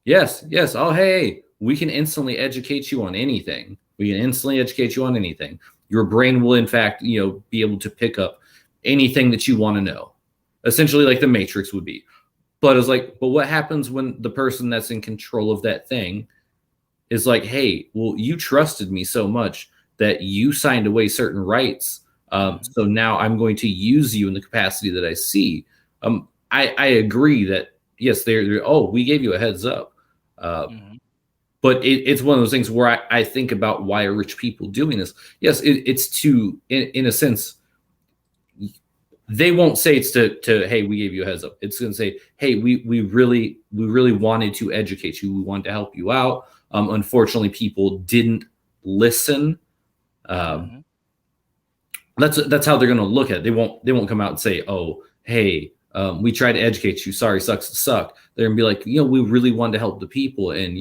yes, hey, we can instantly educate you on anything. Your brain will, in fact, be able to pick up anything that you want to know, essentially like the Matrix would be. But it's like, but what happens when the person that's in control of that thing is like, hey, well, you trusted me so much that you signed away certain rights. So now I'm going to use you in the capacity that I see. I agree that, yes, we gave you a heads up. But it's one of those things where I think about, why are rich people doing this? Yes, it's to, in a sense, they won't say it's to hey, we gave you a heads up. It's going to say, hey, we really wanted to educate you. We wanted to help you out. Unfortunately, people didn't listen. That's how they're going to look at it. They won't come out and say, oh, hey, we tried to educate you. Sorry, sucks to suck. They're going to be like, we really wanted to help the people, and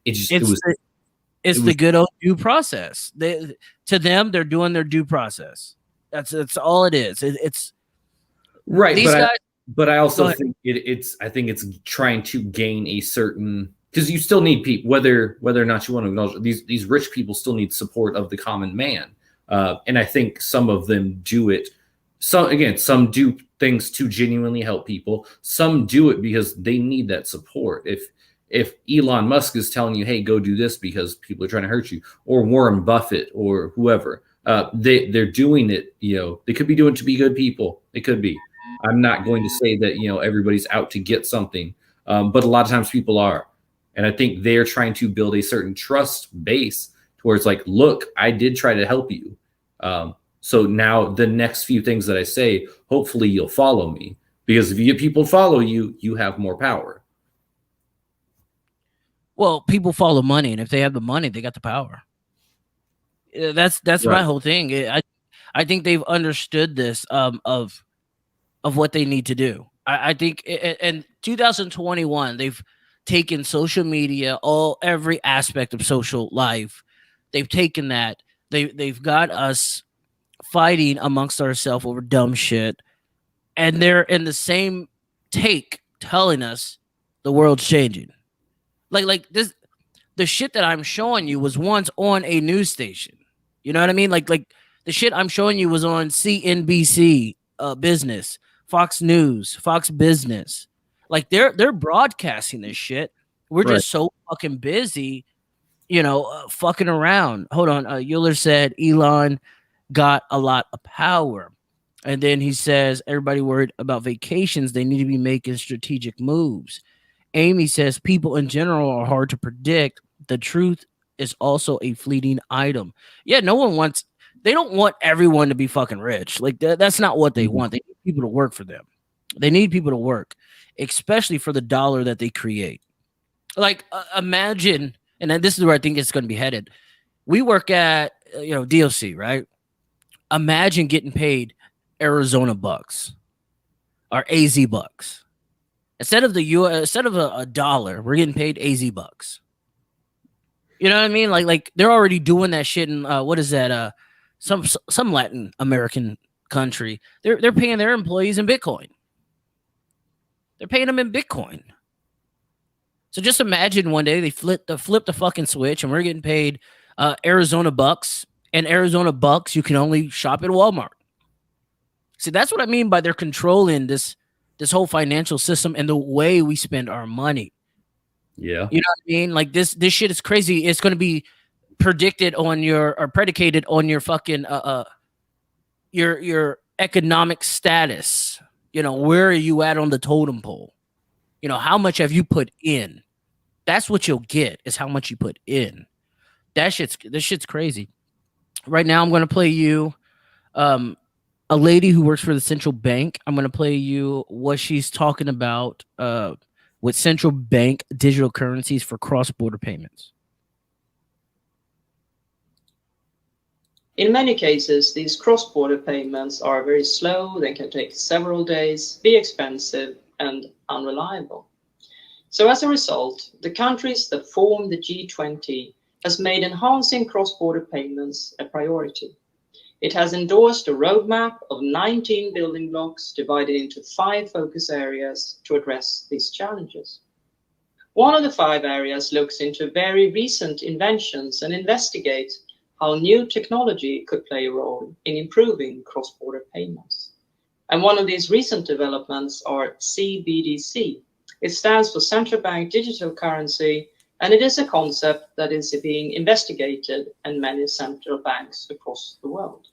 it's the good old due process. To them, they're doing their due process. That's all it is. It's right. These guys. But I also think it's trying to gain a certain, because you still need people, whether or not you want to acknowledge these rich people still need support of the common man. And I think some of them do it some do things to genuinely help people. Some do it because they need that support. If Elon Musk is telling you, hey, go do this because people are trying to hurt you, or Warren Buffett or whoever, they're doing it, they could be doing it to be good people. It could be. I'm not going to say that, everybody's out to get something, but a lot of times people are. And I think they're trying to build a certain trust base towards like, look, I did try to help you. So now the next few things that I say, hopefully you'll follow me, because if you get people follow you, you have more power. Well, people follow money, and if they have the money, they got the power. That's right. My whole thing. I think they've understood this of what they need to do. I think in 2021 they've taken social media, every aspect of social life. They've taken that. They've got us fighting amongst ourselves over dumb shit, and they're in the same take telling us the world's changing. Like this, the shit that I'm showing you was once on a news station. You know what I mean? Like the shit I'm showing you was on CNBC Business, Fox News, Fox Business. Like they're broadcasting this shit. We're just so fucking busy, fucking around. Hold on. Euler said Elon got a lot of power. And then he says, everybody worried about vacations. They need to be making strategic moves. Amy says, people in general are hard to predict. The truth is also a fleeting item. Yeah, they don't want everyone to be fucking rich. Like that's not what they want. They need people to work for them. They need people to work, especially for the dollar that they create. Like imagine, and this is where I think it's going to be headed. We work at, DOC, right? Imagine getting paid Arizona bucks or AZ bucks. Instead of a dollar, we're getting paid AZ bucks. You know what I mean? Like they're already doing that shit in what is that? Some Latin American country. They're paying their employees in Bitcoin. They're paying them in Bitcoin. So just imagine one day they flip the fucking switch and we're getting paid Arizona bucks, and Arizona bucks you can only shop at Walmart. See, that's what I mean by they're controlling this whole financial system and the way we spend our money. Yeah. You know what I mean? Like this shit is crazy. It's going to be predicated on your fucking your economic status. Where are you at on the totem pole? How much have you put in? That's what you'll get, is how much you put in. This shit's crazy. Right now I'm going to play you a lady who works for the central bank. I'm going to play you what she's talking about with central bank digital currencies for cross-border payments. In many cases, these cross-border payments are very slow. They can take several days, be expensive, and unreliable. So as a result, the countries that form the G20 has made enhancing cross-border payments a priority. It has endorsed a roadmap of 19 building blocks divided into 5 focus areas to address these challenges. One of the 5 areas looks into very recent inventions and investigates how new technology could play a role in improving cross-border payments. And one of these recent developments are CBDC. It stands for Central Bank Digital Currency, and it is a concept that is being investigated in many central banks across the world.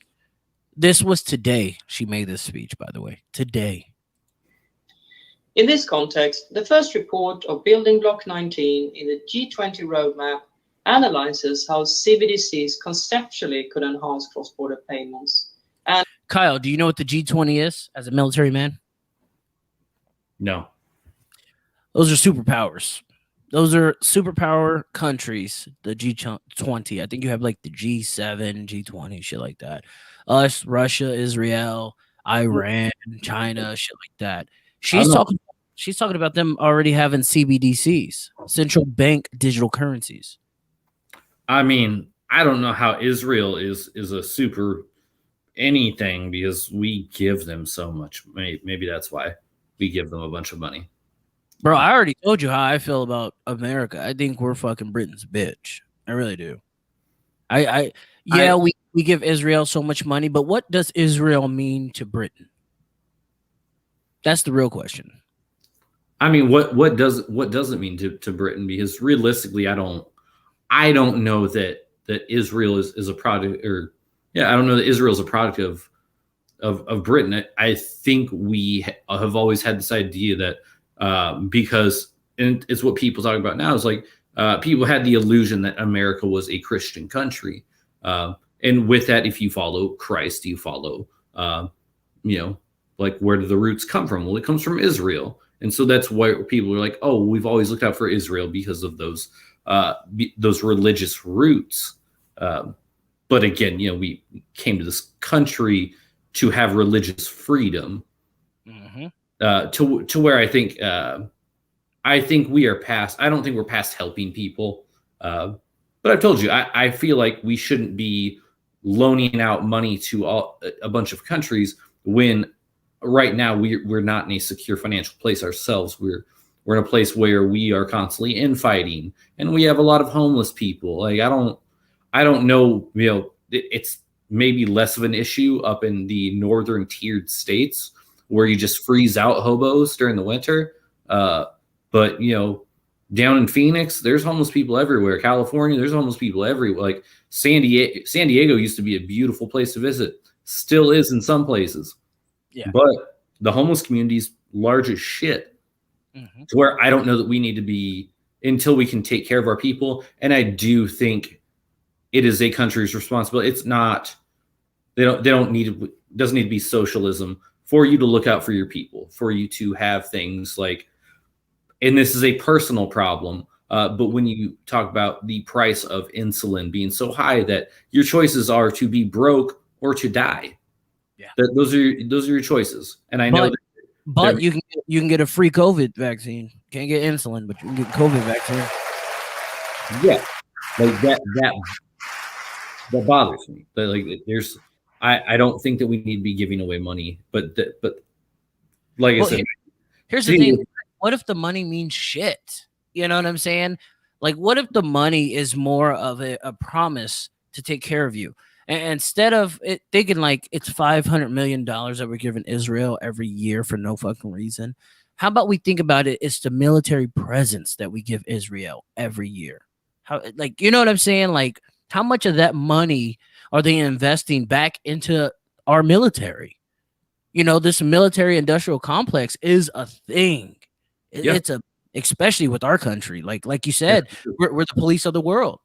This was today she made this speech, by the way. Today. In this context, the first report of Building Block 19 in the G20 roadmap analyzes how CBDCs conceptually could enhance cross-border payments. And Kyle, do you know what the G20 is as a military man? No. Those are superpowers. Those are superpower countries, the G20. I think you have like the G7, G20, shit like that. Us, Russia, Israel, Iran, China, shit like that. She's talking about them already having CBDCs, central bank digital currencies. I mean, I don't know how Israel is a super anything because we give them so much. Maybe that's why we give them a bunch of money. Bro, I already told you how I feel about America. I think we're fucking Britain's bitch. I really do. We we give Israel so much money, but what does Israel mean to Britain? That's the real question. I mean, what does it mean to Britain? Because realistically, I don't know that Israel is a product, or I don't know that Israel is a product of Britain. I think we have always had this idea that because, and it's what people talk about now, is like people had the illusion that America was a Christian country, and with that, if you follow Christ, you follow like, where do the roots come from? Well, it comes from Israel. And so that's why people are like, oh, we've always looked out for Israel because of those religious roots. But again, we came to this country to have religious freedom, to where I think we are past. I don't think we're past helping people. But I've told you, I feel like we shouldn't be loaning out money to a bunch of countries when right now we're not in a secure financial place ourselves. We're in a place where we are constantly infighting, and we have a lot of homeless people. Like, I don't know, it's maybe less of an issue up in the northern tiered states where you just freeze out hobos during the winter. But down in Phoenix, there's homeless people everywhere. California, there's homeless people everywhere. Like San Diego used to be a beautiful place to visit, still is in some places. Yeah. But the homeless community is large as shit, to where I don't know that we need to be, until we can take care of our people. And I do think it is a country's responsibility. It's not, doesn't need to be socialism for you to look out for your people, for you to have things like, and this is a personal problem, but when you talk about the price of insulin being so high that your choices are to be broke or to die. Yeah. Those are your choices. And I know but you can get a free COVID vaccine. Can't get insulin, but you can get COVID vaccine. Yeah. Like that bothers me. But like, I don't think that we need to be giving away money, but like I said, here's the thing. What if the money means shit? You know what I'm saying? Like, what if the money is more of a promise to take care of you? And instead of it thinking like it's $500 million that we're giving Israel every year for no fucking reason, how about we think about it? It's the military presence that we give Israel every year. How, like, you know what I'm saying? Like, how much of that money are they investing back into our military? This military industrial complex is a thing. It's especially with our country. Like you said, we're the police of the world.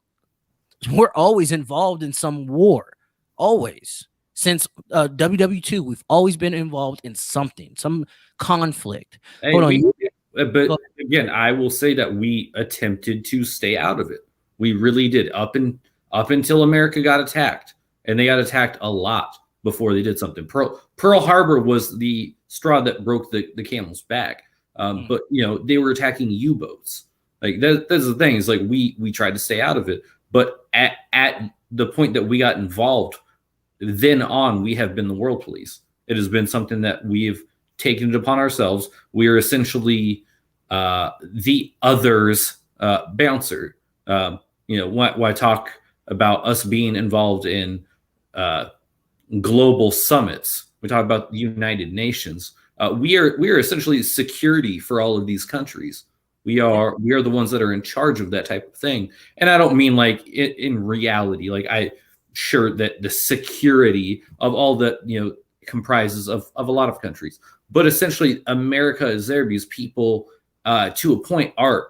We're always involved in some war. Always. Since WW2, we've always been involved in something, some conflict. Hey, Hold on. But again, I will say that we attempted to stay out of it. We really did, up until America got attacked, and they got attacked a lot before they did something. Pearl Harbor was the straw that broke the camel's back. But they were attacking U-boats. Like that's the thing, is like we tried to stay out of it. But at the point that we got involved, then on, we have been the world police. It has been something that we've taken it upon ourselves. We are essentially the others bouncer. Why talk about us being involved in global summits? We talk about the United Nations. We are essentially security for all of these countries. We are the ones that are in charge of that type of thing. And I don't mean like in reality, like sure that the security of all that, comprises of a lot of countries, but essentially America is there because people to a point are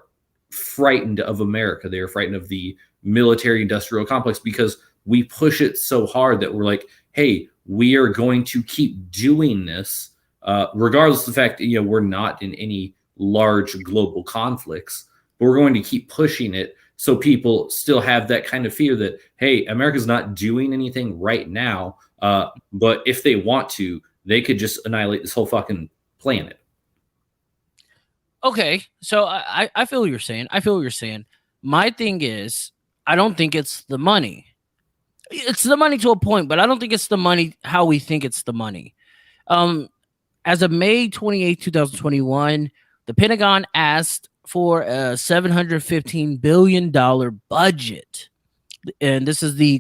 frightened of America. They are frightened of the military industrial complex because we push it so hard that we're like, hey, we are going to keep doing this regardless of the fact that we're not in any large global conflicts, but we're going to keep pushing it so people still have that kind of fear that, hey, America's not doing anything right now, but if they want to, they could just annihilate this whole fucking planet. Okay, so I feel what you're saying. My thing is, I don't think it's the money. It's the money to a point, but I don't think it's the money how we think it's the money. As of May 28, 2021, the Pentagon asked for a $715 billion budget And this is the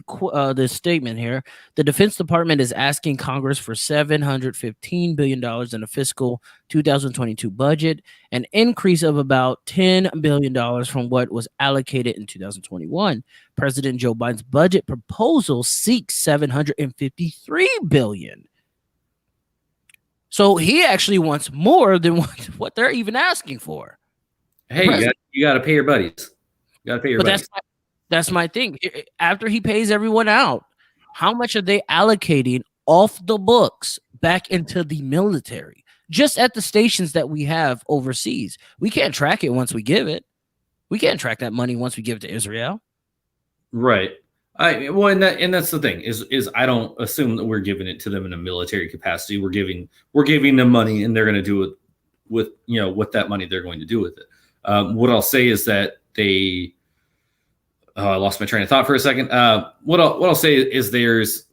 statement here. The Defense Department is asking Congress for $715 billion in a fiscal 2022 budget, an increase of about $10 billion from what was allocated in 2021. President Joe Biden's budget proposal seeks $753 billion. So he actually wants more than what they're even asking for. Hey, you got to pay your buddies. You got to pay your buddies. That's my thing. After he pays everyone out, how much are they allocating off the books back into the military? Just at the stations that we have overseas. We can't track it once we give it. We can't track that money once we give it to Israel. Right. And that's the thing is I don't assume that we're giving it to them in a military capacity. We're giving them money, and they're going to do it with what that money they're going to do with it. What I'll say is that they. Oh, I lost my train of thought for a second. What I'll say is there's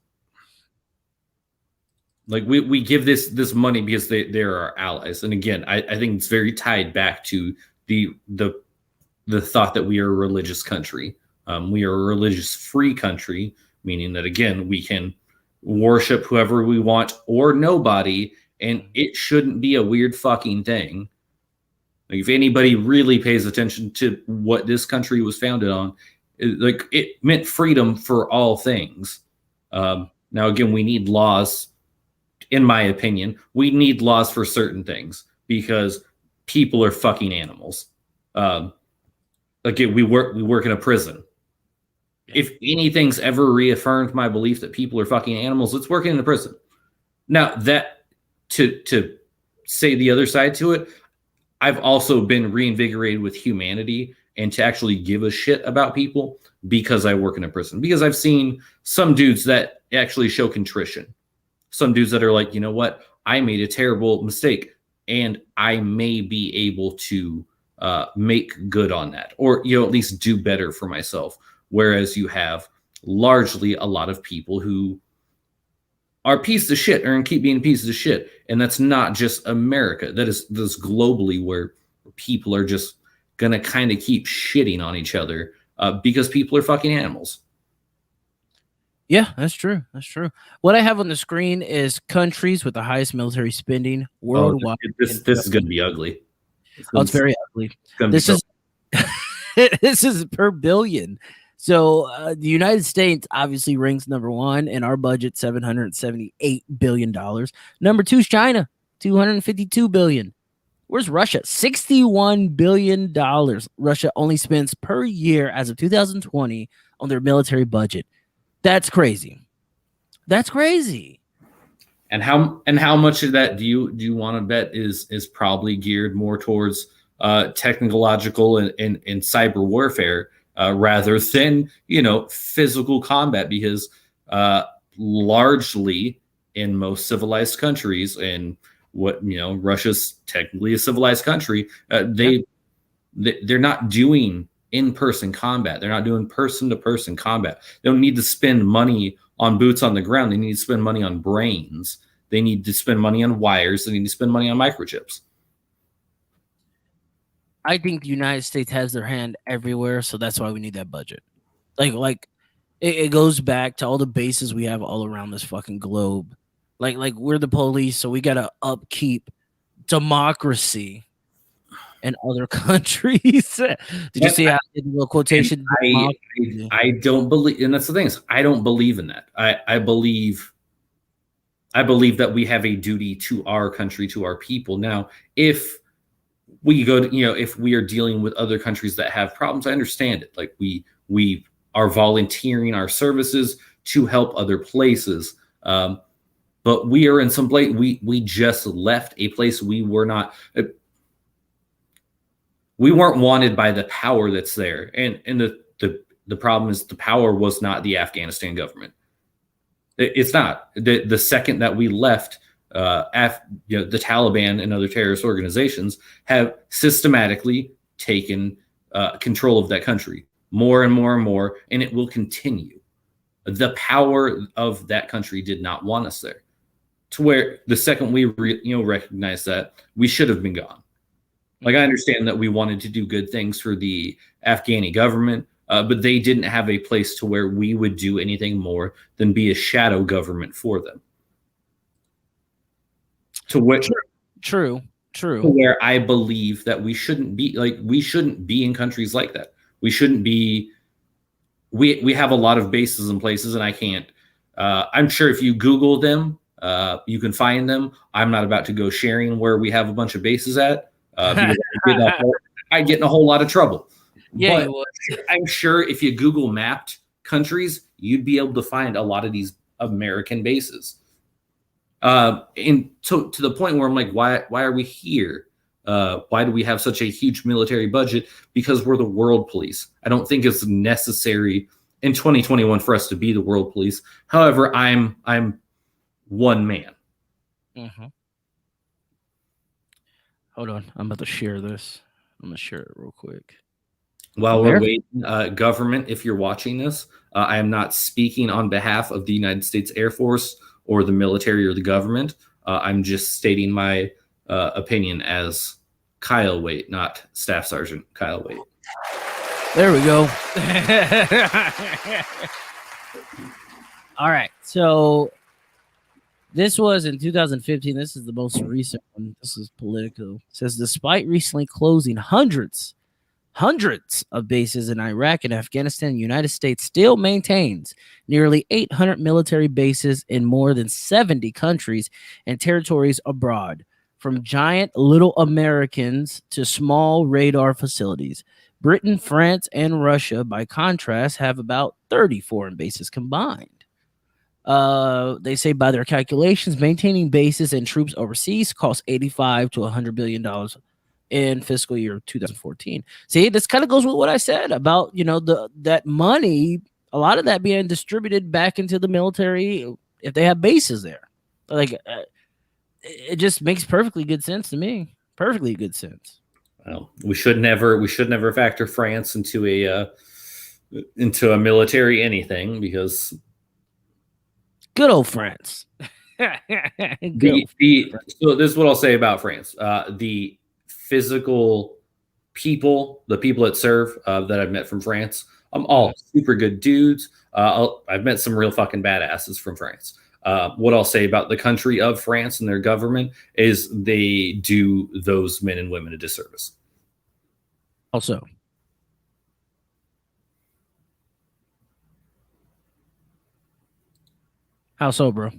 like we give this money because they're our allies, and again, I think it's very tied back to the thought that we are a religious country. We are a religious free country, meaning that again we can worship whoever we want or nobody, and it shouldn't be a weird fucking thing. Like if anybody really pays attention to what this country was founded on. Like it meant freedom for all things. Now, again, we need laws. In my opinion, we need laws for certain things because people are fucking animals. Again, we work in a prison. If anything's ever reaffirmed my belief that people are fucking animals, it's working in a prison. Now, that to say the other side to it, I've also been reinvigorated with humanity and to actually give a shit about people because I work in a prison. Because I've seen some dudes that actually show contrition. Some dudes that are like, you know what? I made a terrible mistake and I may be able to make good on that or, at least do better for myself. Whereas you have largely a lot of people who are pieces of shit and keep being pieces of shit. And that's not just America. That is globally where people are just going to kind of keep shitting on each other because people are fucking animals. Yeah, that's true. That's true. What I have on the screen is countries with the highest military spending worldwide. This is going to be ugly. It's very ugly. This is per billion. So the United States obviously ranks number one in our budget, $778 billion. Number two is China, $252 billion. Where's Russia? $61 billion. Russia only spends per year as of 2020 on their military budget. That's crazy. That's crazy. And how much of that do you want to bet is probably geared more towards technological and cyber warfare rather than physical combat? Because largely in most civilized countries and Russia's technically a civilized country. They're not doing in-person combat. They're not doing person-to-person combat. They don't need to spend money on boots on the ground. They need to spend money on brains. They need to spend money on wires. They need to spend money on microchips. I think the United States has their hand everywhere, so that's why we need that budget. Like it goes back to all the bases we have all around this fucking globe. Like we're the police, so we gotta upkeep democracy in other countries. Did you see how I did a little quotation? I don't believe, and that's the thing is, I don't believe in that. I believe that we have a duty to our country, to our people. Now, if we go to, if we are dealing with other countries that have problems, I understand it. Like we are volunteering our services to help other places. But we are in some place, we just left a place we were not, we weren't wanted by the power that's there. And the problem is the power was not the Afghanistan government. It's not. The second that we left, the Taliban and other terrorist organizations have systematically taken control of that country more and more and more, and it will continue. The power of that country did not want us there. To where the second we recognize that, we should have been gone. Like, I understand that we wanted to do good things for the Afghani government. but they didn't have a place to where we would do anything more than be a shadow government for them. To which, True. to where I believe that we shouldn't be in countries like that. We shouldn't be. We have a lot of bases in places, and I can't. I'm sure if you Google them, you can find them. I'm not about to go sharing where we have a bunch of bases at because I get in a whole lot of trouble. Yeah, but I'm sure if you Google mapped countries, you'd be able to find a lot of these American bases. And to the point where I'm like, why are we here? Why do we have such a huge military budget? Because we're the world police. I don't think it's necessary in 2021 for us to be the world police. However, I'm one man. Mm-hmm. Hold on, I'm about to share this. I'm gonna share it real quick. While we're waiting, government, if you're watching this, I am not speaking on behalf of the United States Air Force or the military or the government. I'm just stating my opinion as Kyle Waite, not Staff Sergeant Kyle Waite. There we go. All right. So this was in 2015. This is the most recent one. This is Politico. It says, despite recently closing hundreds of bases in Iraq and Afghanistan, the United States still maintains nearly 800 military bases in more than 70 countries and territories abroad, from giant little Americans to small radar facilities. Britain, France, and Russia, by contrast, have about 30 foreign bases combined. They say by their calculations, maintaining bases and troops overseas costs $85 to $100 billion in fiscal year 2014. See, this kind of goes with what I said about, that money, a lot of that being distributed back into the military if they have bases there. Like, it just makes perfectly good sense to me. Perfectly good sense. Well, we should never factor France into a military anything, because good old France. So this is what I'll say about France. The physical people, the people that serve that I've met from France, all super good dudes. I've met some real fucking badasses from France. What I'll say about the country of France and their government is they do those men and women a disservice. Also, how so, bro?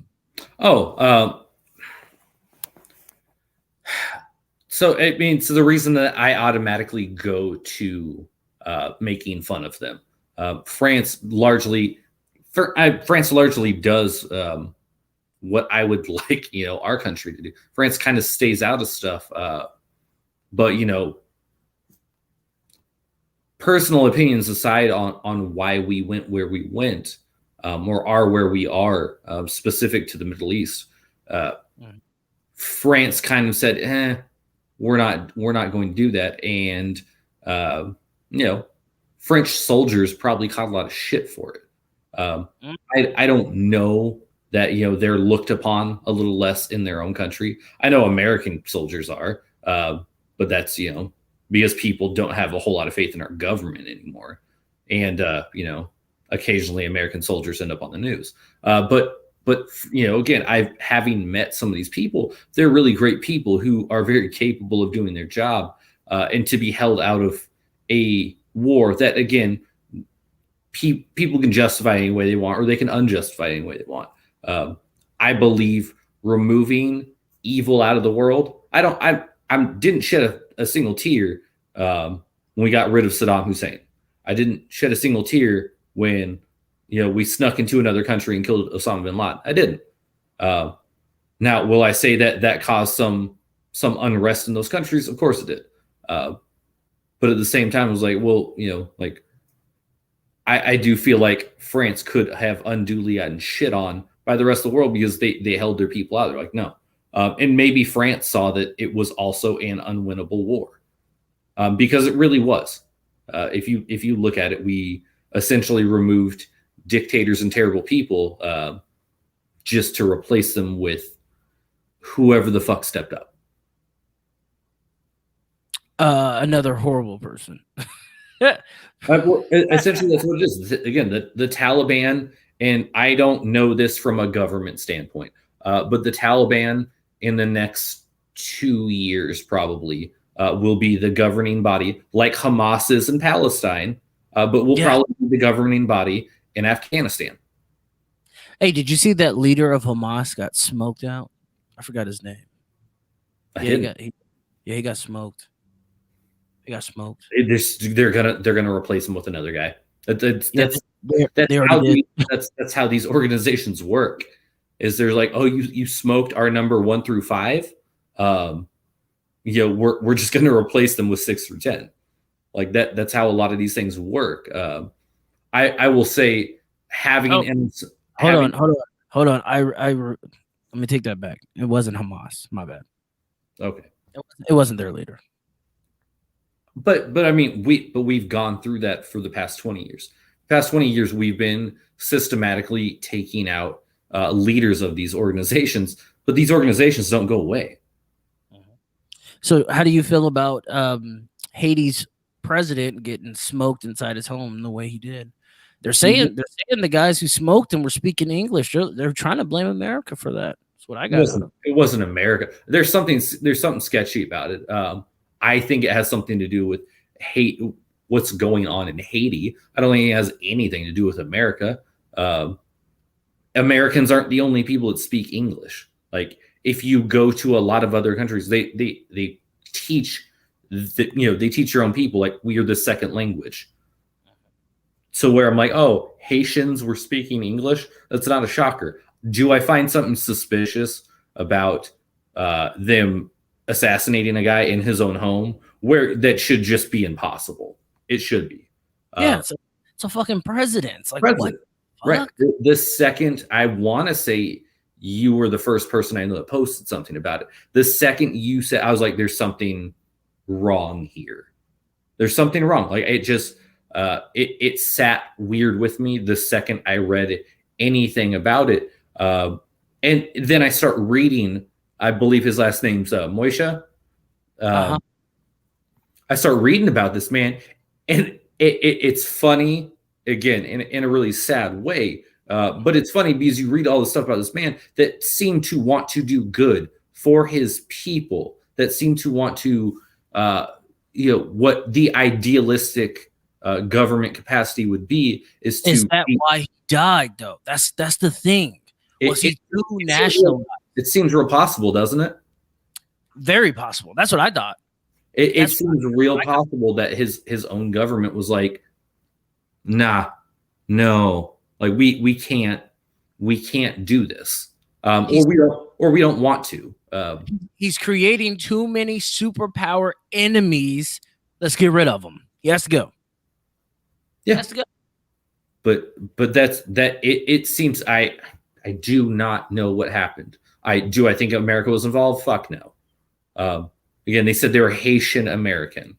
So it means the reason that I automatically go to making fun of them. France largely does what I would like, our country to do. France kind of stays out of stuff, but personal opinions aside on why we went where we went, or are where we are, specific to the Middle East. France kind of said, we're not going to do that. And, French soldiers probably caught a lot of shit for it. I don't know that, they're looked upon a little less in their own country. I know American soldiers are, but that's, because people don't have a whole lot of faith in our government anymore. And, occasionally American soldiers end up on the news. But again, having met some of these people, they're really great people who are very capable of doing their job, and to be held out of a war that, again, people can justify any way they want, or they can unjustify any way they want. I believe removing evil out of the world. I didn't shed a single tear when we got rid of Saddam Hussein. I didn't shed a single tear when we snuck into another country and killed Osama bin Laden. I didn't. Now, will I say that caused some unrest in those countries? Of course it did. But at the same time, I was like, well, I do feel like France could have unduly gotten shit on by the rest of the world because they held their people out. They're like, no. And maybe France saw that it was also an unwinnable war, because it really was. If you look at it, we essentially removed dictators and terrible people just to replace them with whoever the fuck stepped up. Another horrible person. Essentially, that's what it is. Again, the Taliban, and I don't know this from a government standpoint, but the Taliban in the next 2 years probably will be the governing body, like Hamas is in Palestine, but will probably be the governing body in Afghanistan. Hey, did you see that leader of Hamas got smoked out? I forgot his name. He got smoked. He got smoked. They're gonna replace him with another guy. That's how these organizations work. Is they're like, oh, you smoked our number 1 through 5. We're just gonna replace them with 6 through 10. Like that. That's how a lot of these things work. I will say having hold on. Let me take that back. It wasn't Hamas. My bad. Okay. It wasn't their leader. But I mean, we've gone through that for the past 20 years. Past 20 years, we've been systematically taking out leaders of these organizations, but these organizations don't go away. So how do you feel about Haiti's president getting smoked inside his home the way he did? They're saying the guys who smoked him were speaking English. They're trying to blame America for that. That's what I got. It wasn't America. There's something sketchy about it. I think it has something to do with what's going on in Haiti. I don't think it has anything to do with America. Americans aren't the only people that speak English. Like if you go to a lot of other countries, they teach they teach your own people like we are the second language. So where I'm like, oh, Haitians were speaking English, that's not a shocker. Do I find something suspicious about them assassinating a guy in his own home where that should just be impossible? It should be. It's a fucking president. It's like, what? Right. The second, I want to say you were the first person I know that posted something about it. The second you said, I was like, there's something wrong here. There's something wrong. Like it just, it sat weird with me the second I read anything about it. And then I start reading, I believe his last name's Moisha. I start reading about this man, and it's funny again in a really sad way. But it's funny because you read all the stuff about this man that seemed to want to do good for his people, that seemed to want to, what the idealistic government capacity would be is to. Is that why he died, though? That's the thing. Was he too national? It seems real possible, doesn't it? Very possible. That's what I thought. It seems real possible that his own government was like, nah, no, like we can't do this, or we don't want to. He's creating too many superpower enemies. Let's get rid of them. He has to go. Yeah, he has to go. But that's that. It seems I do not know what happened. I think America was involved? Fuck no. Again, they said they were Haitian American.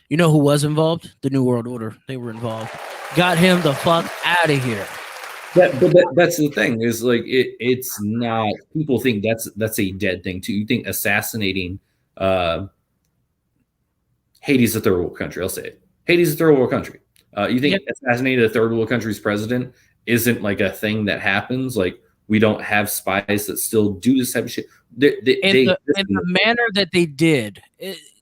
You know who was involved? The New World Order. They were involved. Got him the fuck out of here. That's the thing is like it's not. People think that's a dead thing too. You think assassinating Haiti's a third world country. I'll say it. Haiti's a third world country. You think assassinating a third world country's president isn't like a thing that happens? Like we don't have spies that still do this type of shit. The manner that they did,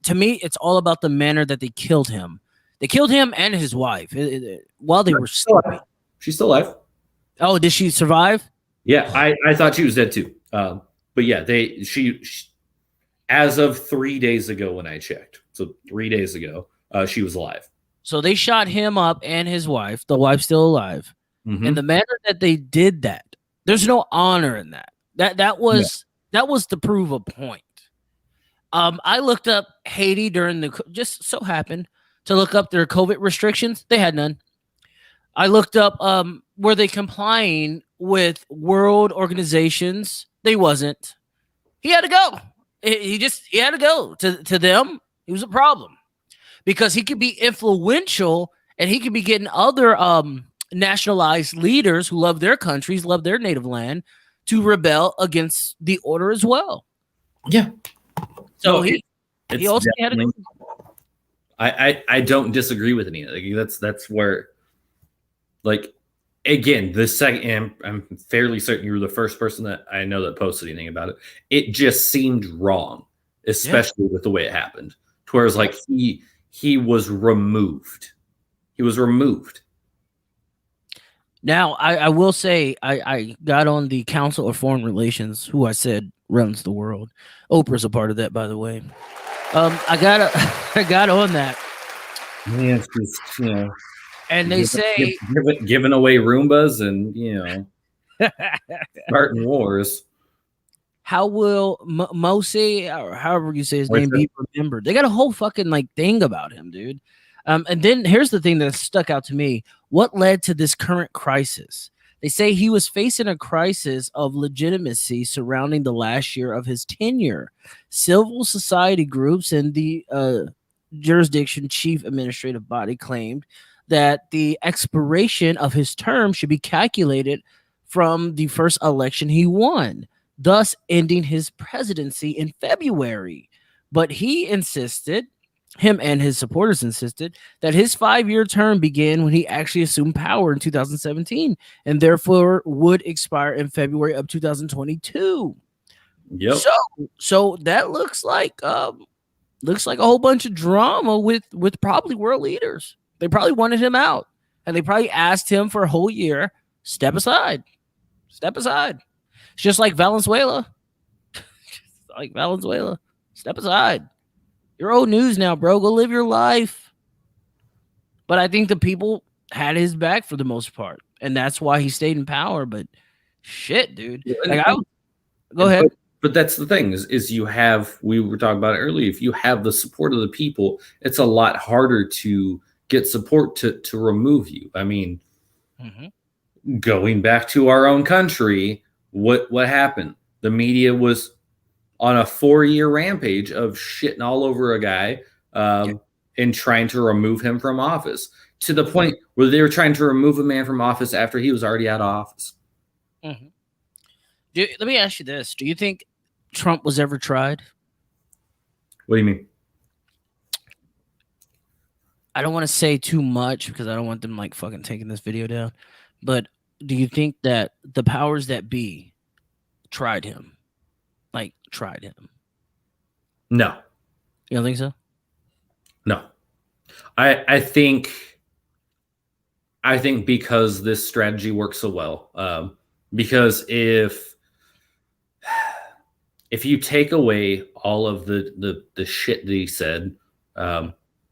to me, it's all about the manner that they killed him. They killed him and his wife while they were sleeping. She's still alive. Oh, did she survive? Yeah, I thought she was dead too. But yeah, she as of 3 days ago when I checked, so 3 days ago, she was alive. So they shot him up and his wife. The wife's still alive. Mm-hmm. And the manner that they did that, there's no honor in that. That was to prove a point. I looked up Haiti just so happened to look up their COVID restrictions. They had none. I looked up were they complying with world organizations? They wasn't. He had to go. He had to go. To them, he was a problem because he could be influential and he could be getting other nationalized leaders who love their countries, love their native land, to rebel against the order as well. Yeah. So he also had to. I don't disagree with any of that. That's where, like, again, the second, and I'm fairly certain you were the first person that I know that posted anything about it. It just seemed wrong, especially with the way it happened. To where it's like he was removed. He was removed. Now, I will say I got on the Council of Foreign Relations, who I said runs the world. Oprah's a part of that, by the way. I got on that. Yeah, it's just, you know, and they say giving away Roombas and, you know, starting wars. How will Mose, or however you say his name, be remembered? They got a whole fucking like thing about him, dude. And then here's the thing that stuck out to me. What led to this current crisis? They say he was facing a crisis of legitimacy surrounding the last year of his tenure. Civil society groups and the jurisdiction chief administrative body claimed that the expiration of his term should be calculated from the first election he won, thus ending his presidency in February. But he insisted, him and his supporters insisted, that his 5-year term began when he actually assumed power in 2017 and therefore would expire in February of 2022. Yep. So that looks like a whole bunch of drama with probably world leaders. They probably wanted him out, and they probably asked him for a whole year, step aside. It's just like Valenzuela. Step aside. You're old news now, bro. Go live your life. But I think the people had his back for the most part, and that's why he stayed in power. But shit, dude. Go ahead. But that's the thing is you have, we were talking about it earlier, if you have the support of the people, it's a lot harder to get support to remove you. I mean, going back to our own country, what happened? The media was on a 4-year rampage of shitting all over a guy and trying to remove him from office, to the point where they were trying to remove a man from office after he was already out of office. Let me ask you this. Do you think Trump was ever tried? What do you mean? I don't want to say too much because I don't want them like fucking taking this video down. But do you think that the powers that be tried him? Like, tried him? No. You don't think so? No. I think because this strategy works so well, because if you take away all of the shit that he said,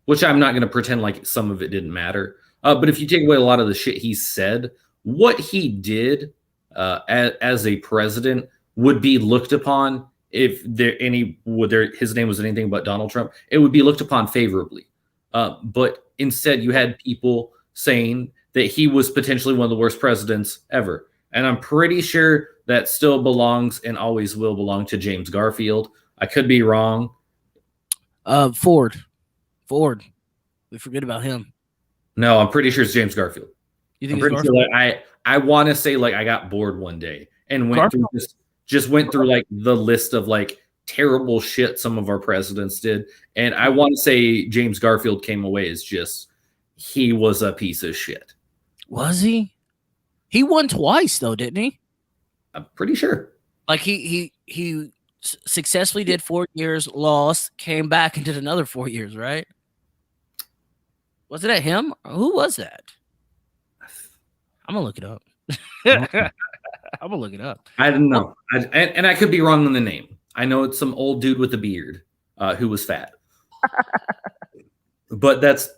which I'm not going to pretend like some of it didn't matter, but if you take away a lot of the shit he said, what he did as a president would be looked upon, if his name was anything but Donald Trump, it would be looked upon favorably. But instead, you had people saying that he was potentially one of the worst presidents ever. And I'm pretty sure that still belongs and always will belong to James Garfield. I could be wrong. Ford. We forget about him. No, I'm pretty sure it's James Garfield. You think I'm pretty sure, like, I want to say, like, I got bored one day and went through like the list of like terrible shit some of our presidents did, and I want to say James Garfield came away as just, he was a piece of shit. Was he? He won twice though, didn't he? I'm pretty sure. Like he successfully did 4 years, lost, came back and did another 4 years, right? Was it him? Who was that? I'm gonna look it up. I'm gonna look it up. I don't know, and I could be wrong on the name. I know it's some old dude with a beard who was fat. But it's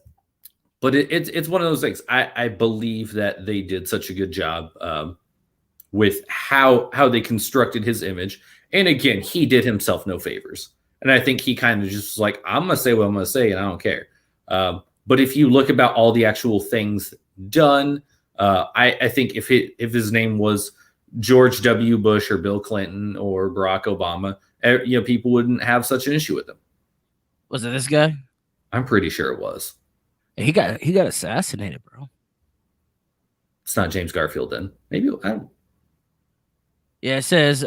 one of those things. I believe that they did such a good job with how they constructed his image. And again, he did himself no favors. And I think he kind of just was like, I'm gonna say what I'm gonna say, and I don't care. But if you look about all the actual things done, I think if his name was George W. Bush or Bill Clinton or Barack Obama, people wouldn't have such an issue with him. Was it this guy? I'm pretty sure it was. He got assassinated, bro. It's not James Garfield then. Maybe. Yeah, it says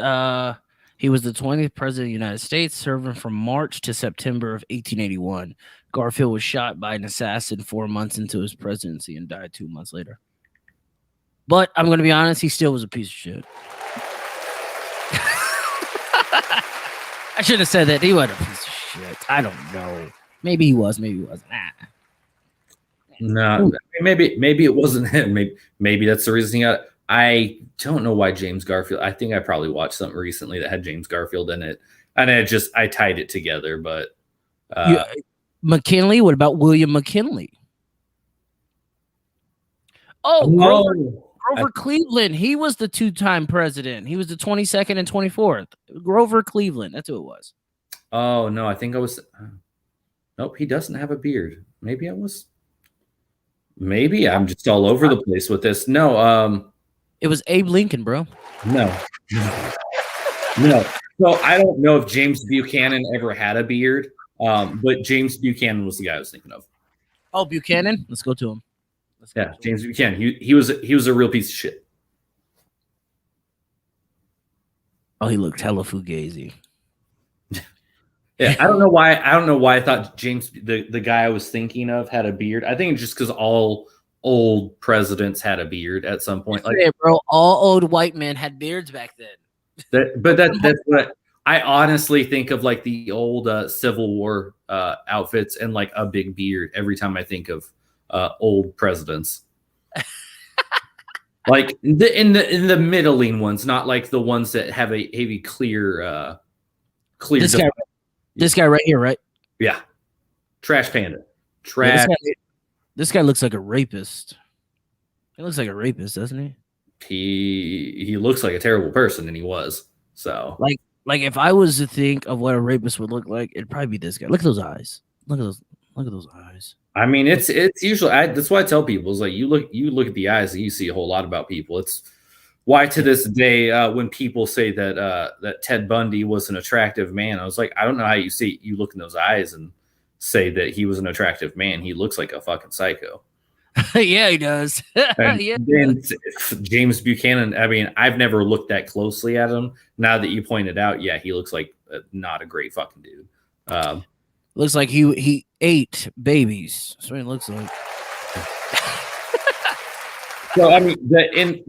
He was the 20th president of the United States, serving from March to September of 1881. Garfield was shot by an assassin 4 months into his presidency and died 2 months later. But I'm going to be honest, he still was a piece of shit. I shouldn't have said that. He was a piece of shit. I don't know. Maybe he was. Maybe he wasn't. No, maybe it wasn't him. Maybe that's the reason he got. I don't know why James Garfield. I think I probably watched something recently that had James Garfield in it, and I tied it together. But McKinley. What about William McKinley? Oh, Grover Cleveland. He was the 2-time president. He was the 22nd and 24th. Grover Cleveland. That's who it was. Oh no, I think I was. Nope, he doesn't have a beard. Maybe I was. Maybe I'm just all over the place with this. No, it was Abe Lincoln, bro. No. So I don't know if James Buchanan ever had a beard, but James Buchanan was the guy I was thinking of. Oh, Buchanan. Let's go to him. James Buchanan. He was a real piece of shit. Oh, he looked hella fugazi. Yeah, I don't know why I thought James, the guy I was thinking of, had a beard. I think it's just because all old presidents had a beard at some point. Like, yeah, bro, all old white men had beards back then. That's what I honestly think of, like the old Civil War outfits and like a big beard every time I think of old presidents. Like in the middling ones, not like the ones that have a heavy clear. This guy right here, right? Yeah. Trash Panda. Yeah, this guy looks like a rapist. He looks like a rapist, doesn't he? He looks like a terrible person, and he was. So like if I was to think of what a rapist would look like, it'd probably be this guy. Look at those eyes. Look at those eyes. I mean, it's usually that's why I tell people is like you look at the eyes and you see a whole lot about people. It's why to this day, when people say that Ted Bundy was an attractive man, I was like, I don't know how you look in those eyes and say that he was an attractive man. He looks like a fucking psycho. Yeah, he does. And then James Buchanan, I mean, I've never looked that closely at him. Now that you pointed out, yeah, he looks like not a great fucking dude. Looks like he ate babies. That's what it looks like. So I mean, that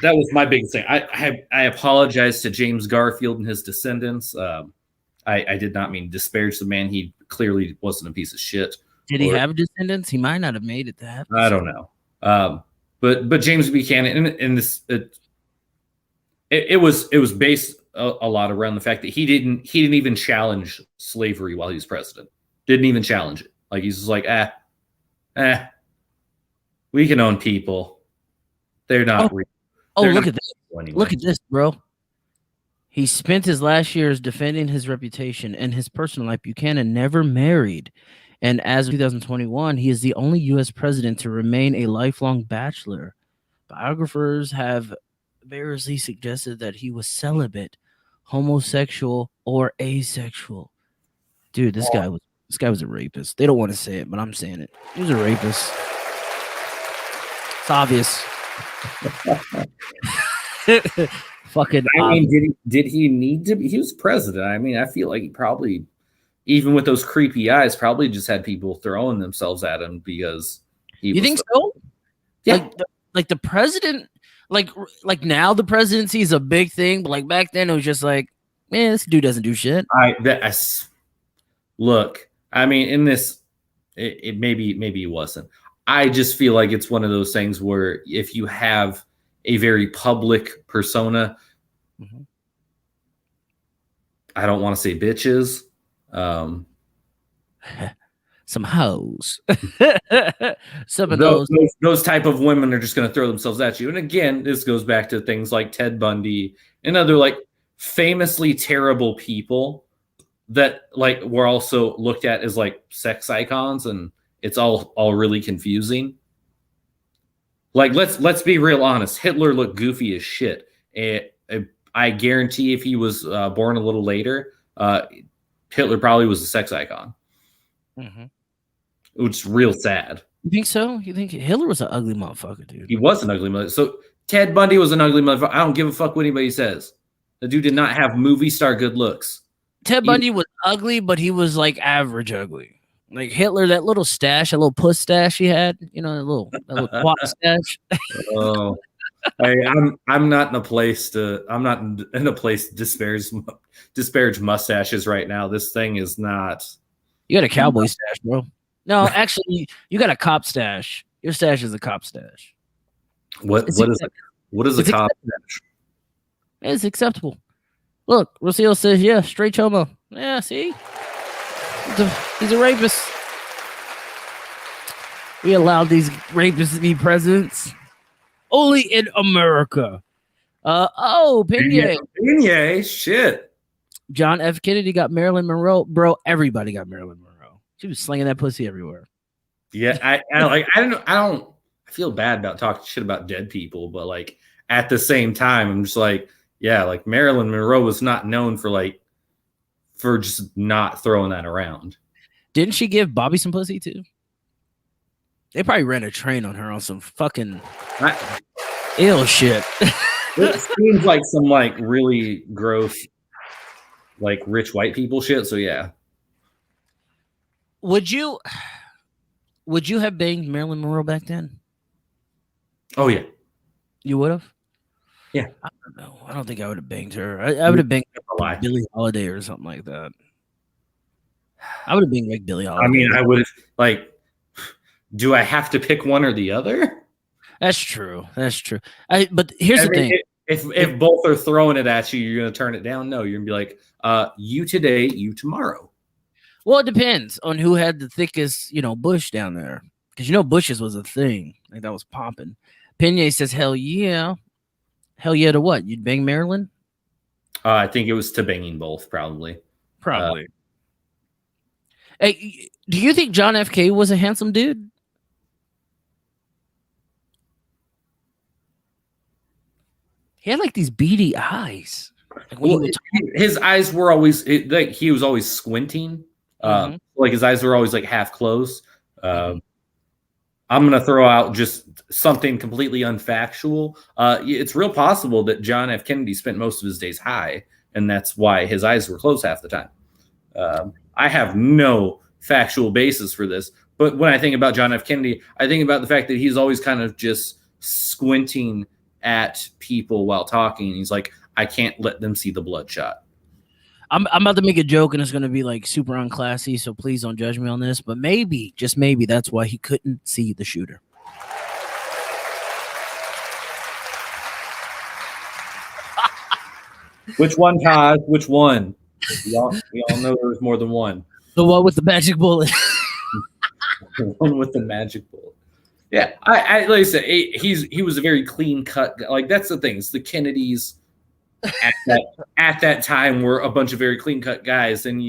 was my biggest thing. I apologize to James Garfield and his descendants. I did not mean to disparage the man. He clearly wasn't a piece of shit. Did he have descendants? He might not have made it to happen. I don't know. But James Buchanan in this it was based a lot around the fact that he didn't even challenge slavery while he was president. Didn't even challenge it. Like he's just like we can own people. They're not real. Oh, look at this. Anyway. Look at this, bro. He spent his last years defending his reputation and his personal life. Buchanan never married. And as of 2021, he is the only U.S. president to remain a lifelong bachelor. Biographers have variously suggested that he was celibate, homosexual, or asexual. Dude, this guy was a rapist. They don't want to say it, but I'm saying it. He was a rapist. It's obvious. Fucking. I mean, did he need to be? He was president. I mean, I feel like he probably, even with those creepy eyes, probably just had people throwing themselves at him because he. You think so? Yeah. Like the president, like now the presidency is a big thing, but like back then it was just like, man, this dude doesn't do shit. Look, I mean, in this, it maybe he wasn't. I just feel like it's one of those things where if you have a very public persona, I don't want to say bitches, some hoes, some of those type of women are just going to throw themselves at you. And again, this goes back to things like Ted Bundy and other like famously terrible people that like were also looked at as like sex icons, and it's all really confusing. Like let's be real honest. Hitler looked goofy as shit. I guarantee if he was born a little later, Hitler probably was a sex icon. Which is real sad. You think so? You think Hitler was an ugly motherfucker, dude? He was an ugly motherfucker. So Ted Bundy was an ugly motherfucker. I don't give a fuck what anybody says. The dude did not have movie star good looks. Ted Bundy was ugly, but he was like average ugly. Like Hitler, that little stash, that little puss stash he had, you know, that little quad stash. Oh, I'm not in a place to disparage mustaches right now. This thing is not. You got a cowboy stash, bro. No, actually, you got a cop stash. Your stash is a cop stash. What is a cop stash? It's acceptable. Look, Rocio says, yeah, straight chomo. Yeah, see? He's a rapist. We allowed these rapists to be presidents. Only in America. Pinier, shit. John F. Kennedy got Marilyn Monroe. Bro, everybody got Marilyn Monroe. She was slinging that pussy everywhere. Yeah, I feel bad about talking shit about dead people, but like at the same time, I'm just like, yeah, like Marilyn Monroe was not known for just not throwing that around. Didn't she give Bobby some pussy too? They probably ran a train on her on some fucking ill shit. It seems like some like really gross, like rich white people shit. So yeah. Would you have banged Marilyn Monroe back then? Oh yeah. You would have? Yeah. I don't know. I don't think I would have banged her. I would have banged Billie Holiday or something like that. I would have banged like Billie Holiday. I mean, I would have like. Do I have to pick one or the other? That's true. But here's the thing: if both are throwing it at you, you're gonna turn it down. No, you're gonna be like, you today, you tomorrow. Well, it depends on who had the thickest, bush down there, because bushes was a thing. Like that was popping. Pena says, "Hell yeah." Hell yeah to what? You'd bang Marilyn? I think it was to banging both, probably. Hey, do you think John F. K was a handsome dude? He had like these beady eyes. Like his eyes were always he was always squinting. Like his eyes were always like half closed. I'm going to throw out just something completely unfactual. It's real possible that John F. Kennedy spent most of his days high, and that's why his eyes were closed half the time. I have no factual basis for this, but when I think about John F. Kennedy, I think about the fact that he's always kind of just squinting at people while talking. He's like, I can't let them see the bloodshot. I'm about to make a joke and it's going to be like super unclassy, so please don't judge me on this, but maybe, just maybe, that's why he couldn't see the shooter. Which one, Todd? Which one? We all know there was more than one. The one with the magic bullet. The one with the magic bullet. Yeah, I like I said, he was a very clean cut guy. Like that's the thing. It's the Kennedys at that time were a bunch of very clean cut guys. And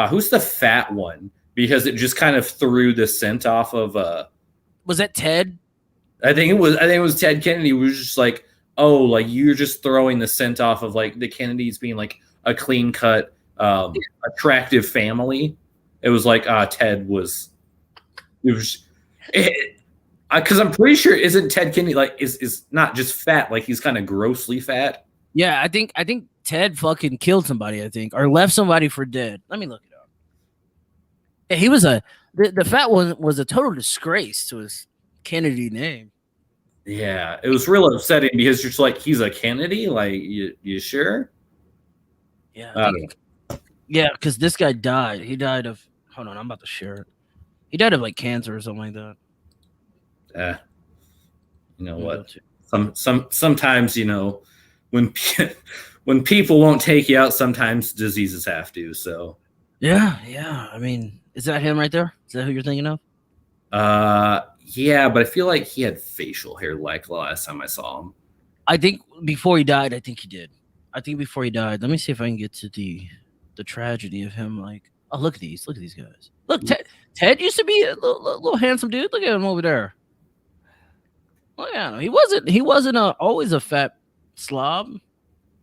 who's the fat one? Because it just kind of threw the scent off of. Was that Ted? I think it was Ted Kennedy. We was just like, oh, like you're just throwing the scent off of like the Kennedys being like a clean cut, attractive family. It was like Ted was. It was. Because I'm pretty sure isn't Ted Kennedy like is not just fat, like he's kind of grossly fat. Yeah, I think Ted fucking killed somebody, I think, or left somebody for dead. Let me look it up. Yeah, he was the fat one was a total disgrace to his Kennedy name. Yeah, it was real upsetting because you're just like, he's a Kennedy? Like, you sure? Yeah. Yeah, because this guy died. He died of hold on, I'm about to share it. He died of like cancer or something like that. You know what? Sometimes, when people won't take you out, sometimes diseases have to. So yeah. I mean, is that him right there? Is that who you're thinking of? Yeah, but I feel like he had facial hair like the last time I saw him. I think before he died, I think he did. I think before he died. Let me see if I can get to the tragedy of him. Like, oh, look at these guys. Look, Ted used to be a little handsome dude. Look at him over there. Look at him. He wasn't always a fat slob.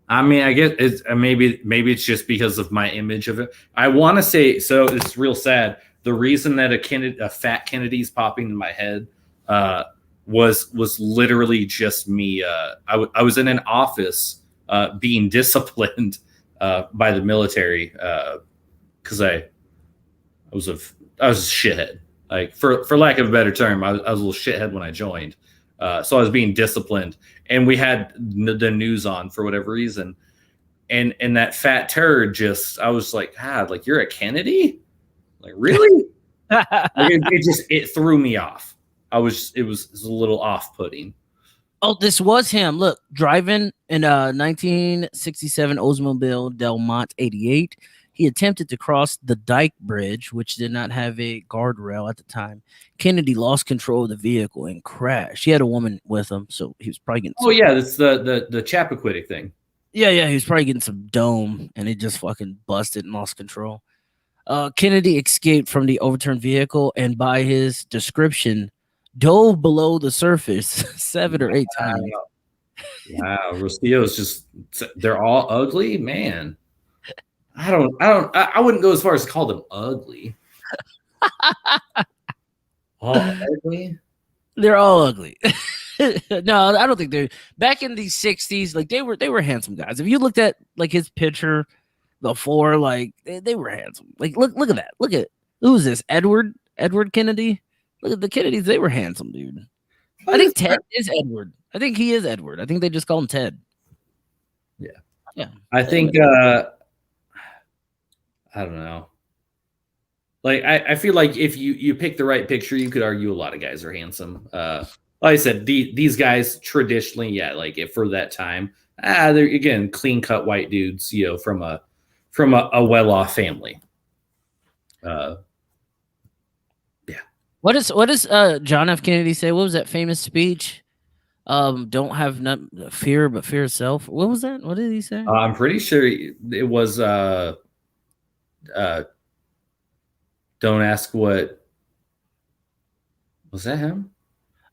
I mean, I guess it's maybe it's just because of my image of it. I want to say, so it's real sad. The reason that a fat Kennedy's popping in my head was literally just me. I was in an office being disciplined by the military because I was a shithead. Like for lack of a better term, I was a little shithead when I joined. So I was being disciplined, and we had the news on for whatever reason, and that fat turd just, I was like, like you're a Kennedy, like really? Like it threw me off. It was a little off-putting. Oh, this was him. Look, driving in a 1967 Oldsmobile Del Monte 88. He attempted to cross the Dyke Bridge, which did not have a guardrail at the time. Kennedy lost control of the vehicle and crashed. He had a woman with him, so he was probably getting that's the Chappaquiddick thing. Yeah, he was probably getting some dome, and it just fucking busted and lost control. Kennedy escaped from the overturned vehicle, and by his description, dove below the surface 7 or 8 times. Wow, Rostillo's just, they're all ugly, man. I wouldn't go as far as to call them ugly. All ugly? They're all ugly. No, I don't think they're. Back in the 60s, like they were handsome guys. If you looked at like his picture before, like they were handsome. Like look at that. Look at, who's this? Edward Kennedy. Look at the Kennedys. They were handsome, dude. I think Ted is Edward. I think he is Edward. I think they just call him Ted. Yeah. I think I don't know. Like I feel like if you pick the right picture, you could argue a lot of guys are handsome. Like I said, these guys traditionally, like if for that time, they're again clean cut white dudes, from a well-off family. What does John F. Kennedy say? What was that famous speech? Don't have fear, but fear itself. What was that? What did he say? I'm pretty sure it was don't ask what was that him?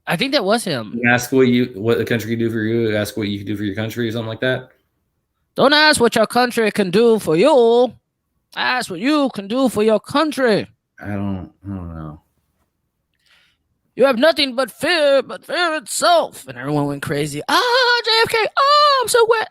I think that was him. Ask what the country can do for you. Ask what you can do for your country, or something like that. Don't ask what your country can do for you. Ask what you can do for your country. I don't know. You have nothing but fear itself. And everyone went crazy. JFK. I'm so wet.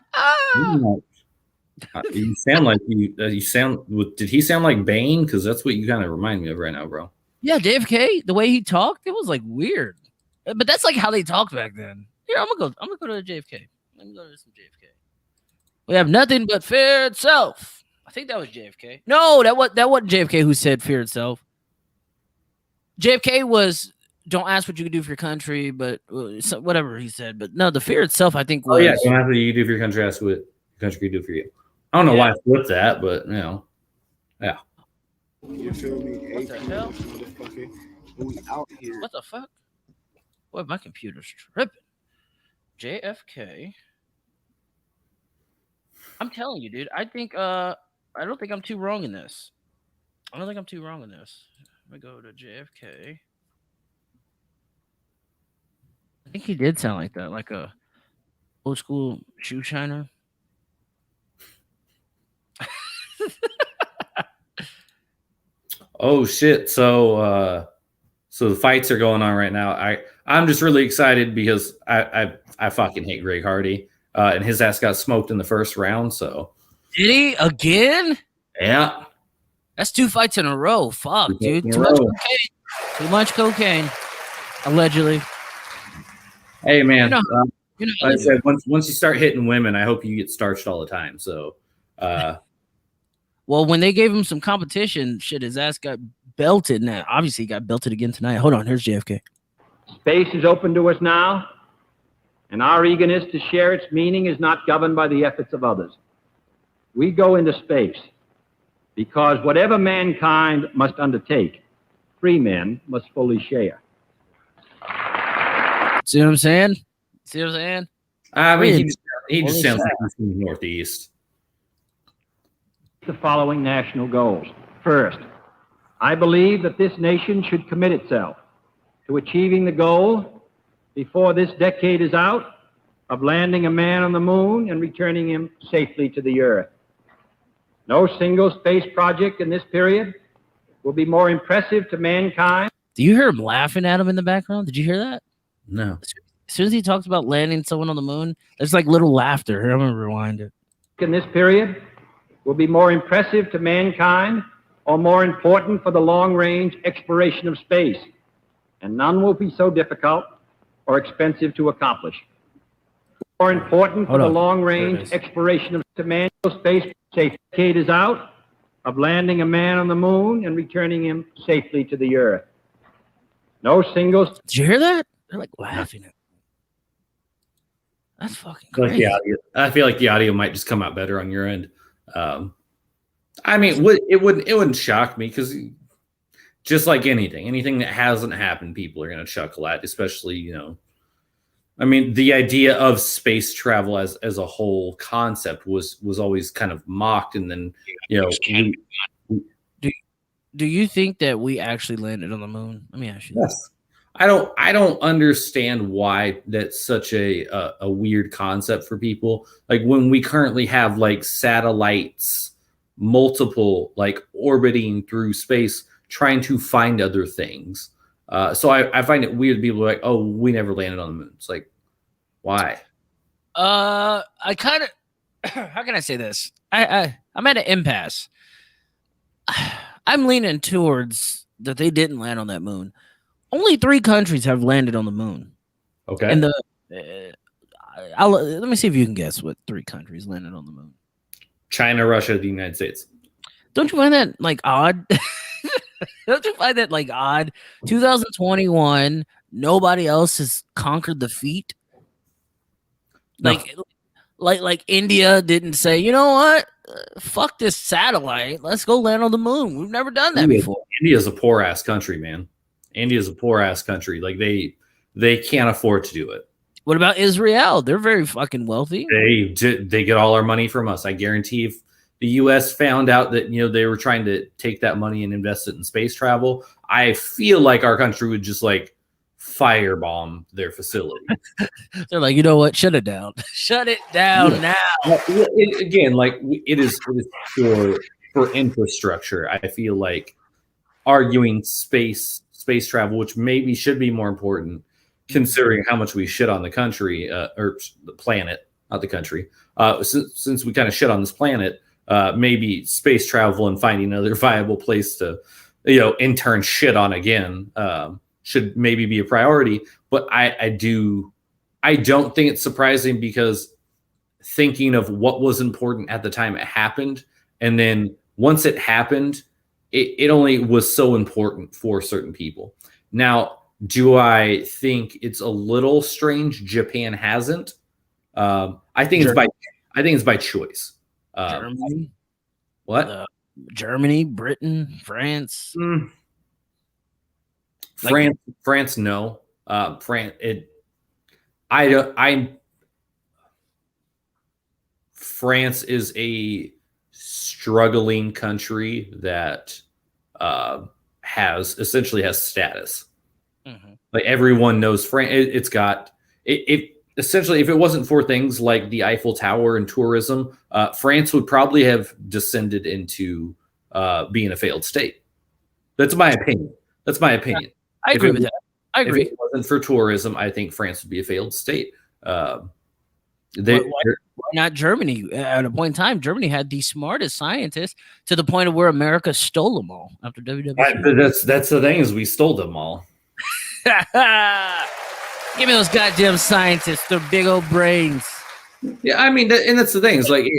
You sound like you sound. Did he sound like Bane? Because that's what you kind of remind me of right now, bro. Yeah, JFK. The way he talked, it was like weird. But that's like how they talked back then. Here, I'm gonna go to JFK. Let me go to some JFK. We have nothing but fear itself. I think that was JFK. No, that wasn't JFK who said fear itself. JFK was, don't ask what you can do for your country, but whatever he said. But no, the fear itself, I think was. Oh yeah, don't ask what you can do for your country. Ask what your country can do for you. I don't know why I flipped that, but yeah. You feel me? What the hell? We out here. What the fuck? Boy, my computer's tripping. JFK. I'm telling you, dude. I think I don't think I'm too wrong in this. Let me go to JFK. I think he did sound like that, like a old school shoe shiner. Oh shit! So the fights are going on right now. I'm just really excited because I fucking hate Greg Hardy, and his ass got smoked in the first round. So did he again? Yeah, that's 2 fights in a row. Fuck, dude. Too much cocaine. Allegedly. Hey man, like I said, once you start hitting women, I hope you get starched all the time. So. Well, when they gave him some competition, shit, his ass got belted. Now, obviously, he got belted again tonight. Hold on, here's JFK. Space is open to us now, and our eagerness to share its meaning is not governed by the efforts of others. We go into space because whatever mankind must undertake, free men must fully share. See what I'm saying? I mean, he just sounds like he's from the Northeast. The following national goals. First, I believe that this nation should commit itself to achieving the goal before this decade is out of landing a man on the moon and returning him safely to the earth. No single space project in this period will be more impressive to mankind. Do you hear him laughing at him in the background? Did you hear that? No. as soon as he talks about landing someone on the moon, there's like little laughter. Here, I'm gonna rewind it. In this period will be more impressive to mankind or more important for the long-range exploration of space, and none will be so difficult or expensive to accomplish. More important for the long-range exploration of manual space, say, decade is out of landing a man on the moon and returning him safely to the Earth. No single. Did you hear that? They're like laughing at me. That's fucking crazy. I feel like the audio might just come out better on your end. I mean, it wouldn't shock me because just like anything that hasn't happened, people are going to chuckle at, especially, you know, I mean, the idea of space travel as a whole concept was always kind of mocked, and then, you know, do you think that we actually landed on the moon? Let me ask you. Yes. I don't understand why that's such a weird concept for people. Like when we currently have like satellites, multiple like orbiting through space, trying to find other things. So I find it weird. People are like, oh, we never landed on the moon. It's like, why? I kind of, how can I say this? I'm at an impasse. I'm leaning towards that they didn't land on that moon. Only 3 countries have landed on the moon. Okay. And let me see if you can guess what 3 countries landed on the moon. China, Russia, the United States. Don't you find that like odd? Don't you find that like odd? 2021, nobody else has conquered the feat. No. Like India didn't say, you know what? Fuck this satellite. Let's go land on the moon. We've never done that before. India's a poor ass country, man. India's a poor ass country. Like they can't afford to do it. What about Israel? They're very fucking wealthy. They get all our money from us. I guarantee if the U.S. found out that, you know, they were trying to take that money and invest it in space travel, I feel like our country would just like firebomb their facility. They're like, you know what? Shut it down. Shut it down now. Again, like it is for infrastructure. I feel like arguing space travel, which maybe should be more important considering how much we shit on the country, or the planet, not the country. Since we kind of shit on this planet, maybe space travel and finding another viable place to, you know, intern shit on again, should maybe be a priority. But I don't think it's surprising, because thinking of what was important at the time it happened, and then once it happened, it only was so important for certain people. Now, do I think it's a little strange Japan hasn't? I think it's by choice. Germany? What? Germany, Britain, France. France, no. France is a struggling country that has status. Mm-hmm. Like everyone knows France. It's got essentially, if it wasn't for things like the Eiffel Tower and tourism, France would probably have descended into being a failed state. That's my opinion. I agree with that. I agree. If it wasn't for tourism, I think France would be a failed state. Why not Germany? At a point in time, Germany had the smartest scientists, to the point of where America stole them all after WWE. That's the thing, is we stole them all. Give me those goddamn scientists, their big old brains. Yeah, I mean, and that's the thing. It's like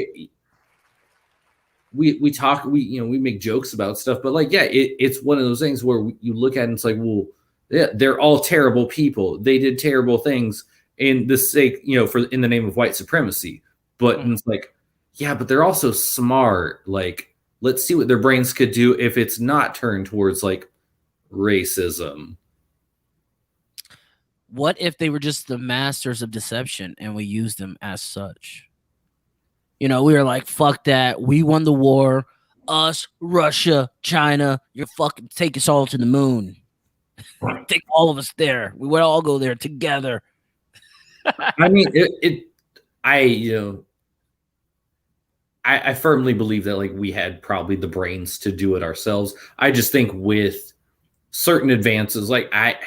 we talk, we make jokes about stuff, but like, yeah, it's one of those things where you look at it and it's like, well, yeah, they're all terrible people. They did terrible things in the sake, in the name of white supremacy. But it's like, yeah, but they're also smart. Like, let's see what their brains could do if it's not turned towards like racism. What if they were just the masters of deception and we used them as such? We were like, fuck that. We won the war. Us, Russia, China, you're fucking take us all to the moon. Take all of us there. We would all go there together. I mean, I firmly believe that like we had probably the brains to do it ourselves. I just think with certain advances, like I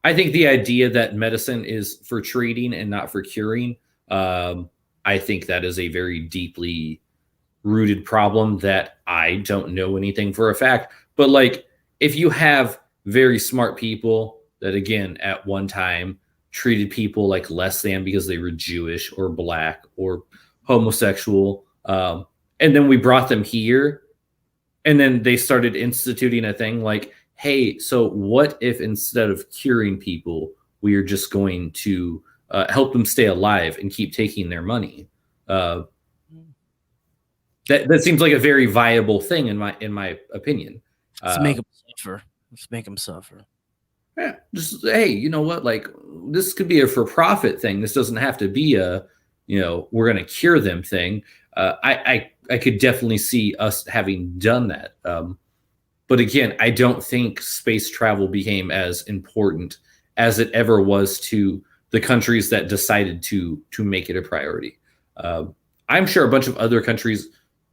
I think the idea that medicine is for treating and not for curing, I think that is a very deeply rooted problem that I don't know anything for a fact. But like, if you have very smart people that, again, at one time treated people like less than because they were Jewish or black or homosexual, and then we brought them here, and then they started instituting a thing like, hey, so what if instead of curing people, we are just going to help them stay alive and keep taking their money? That seems like a very viable thing in my opinion. Let's make them suffer. Let's make them suffer. Yeah, just, hey, you know what? Like, this could be a for-profit thing. This doesn't have to be a, we're going to cure them thing. I could definitely see us having done that. But again, I don't think space travel became as important as it ever was to the countries that decided to make it a priority. I'm sure a bunch of other countries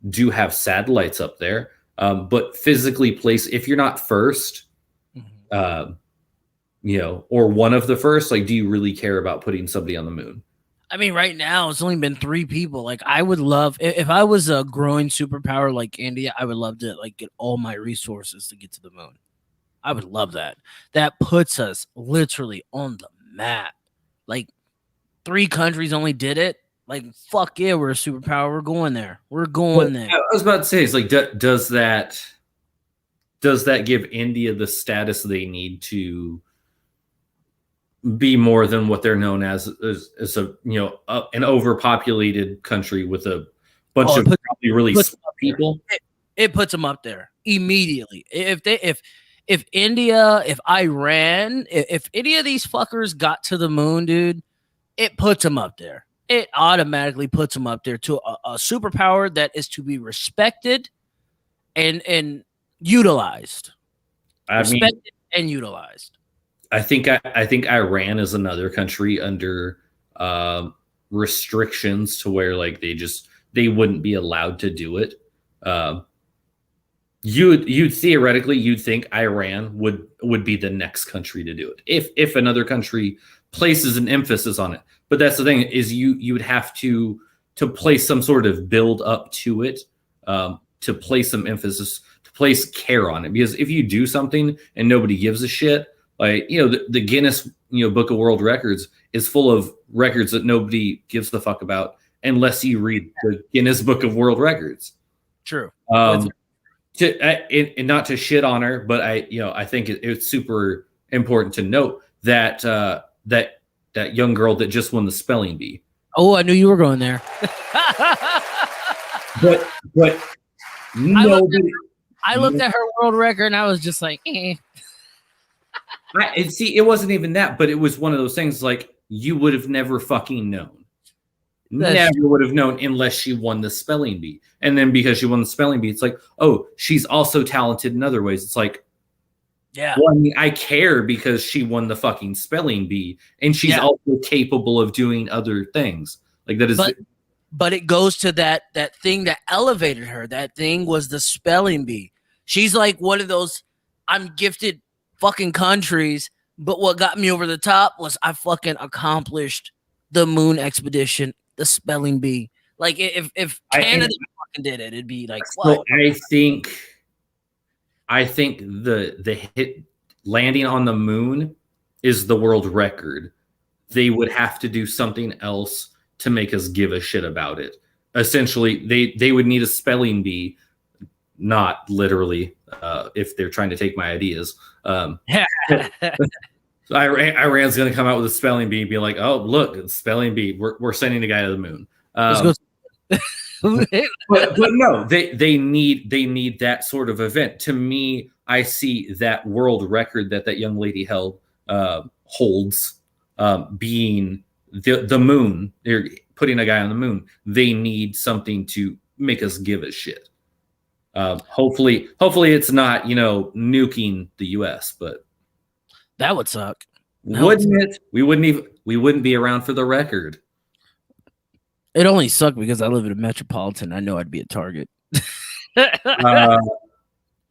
do have satellites up there, but physically place, if you're not first, or one of the first, like, do you really care about putting somebody on the moon? I mean, right now it's only been 3 people. Like, I would love, if I was a growing superpower like India, I would love to like get all my resources to get to the moon. I would love that. That puts us literally on the map. Like, 3 countries only did it. Like, fuck yeah, we're a superpower. We're going there. We're going there. I was about to say, it's like, does that give India the status they need to be more than what they're known as a an overpopulated country with a bunch of probably really smart people? It puts them up there immediately. If India, if Iran, if any of these fuckers got to the moon, dude, it puts them up there. It automatically puts them up there to a superpower that is to be respected and utilized. Respected and utilized. I think Iran is another country under restrictions to where, like, they wouldn't be allowed to do it. You'd theoretically, you'd think Iran would be the next country to do it if another country places an emphasis on it. But that's the thing, is you would have to place some sort of build up to it, to place some emphasis, to place care on it. Because if you do something and nobody gives a shit, like, the Guinness Book of World Records is full of records that nobody gives the fuck about unless you read the Guinness Book of World Records. True. And not to shit on her, but I think it's super important to note that that young girl that just won the spelling bee. Oh, I knew you were going there. but nobody. I looked at her world record and I was just like, eh. See, it wasn't even that, but it was one of those things like you would have never fucking known. Never would have known unless she won the spelling bee. And then because she won the spelling bee, it's like, oh, she's also talented in other ways. It's like, yeah. Well, I mean, I care because she won the fucking spelling bee, and she's also capable of doing other things. Like, that is. But it goes to that thing that elevated her. That thing was the spelling bee. She's like one of those, I'm gifted fucking countries, but what got me over the top was I fucking accomplished the moon expedition, the spelling bee. Like, if Canada fucking did it, it'd be like, so whoa. I think the hit landing on the moon is the world record. They would have to do something else to make us give a shit about it. Essentially, they would need a spelling bee, not literally, if they're trying to take my ideas. So Iran's going to come out with a spelling bee and be like, oh, look, spelling bee, we're sending a guy to the moon. but no, they need that sort of event. To me, I see that world record that young lady holds, being the moon. They're putting a guy on the moon. They need something to make us give a shit. Hopefully it's not, nuking the US, but that would suck. Wouldn't it? We wouldn't be around for the record. It only sucked because I live in a metropolitan. I know I'd be a target.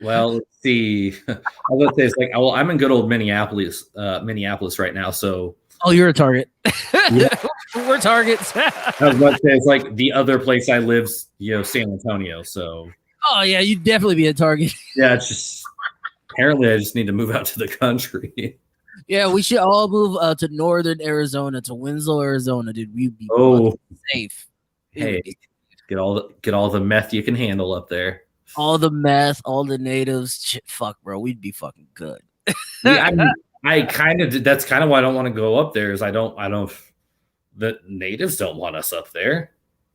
Well, let's see. I was gonna say it's like, well, I'm in good old Minneapolis right now. So, Oh, you're a target. Yeah. We're targets. I was about to say it's like the other place I live's, San Antonio. So, Oh yeah, you'd definitely be a target. yeah, it's just apparently I just need to move out to the country. Yeah, we should all move to northern Arizona, to Winslow, Arizona, dude. We'd be Oh, safe. hey, get all the meth you can handle up there. All the meth, all the natives. Shit, fuck, bro. We'd be fucking good. Yeah, I kind of that's kind of why I don't want to go up there. Is I don't the natives don't want us up there.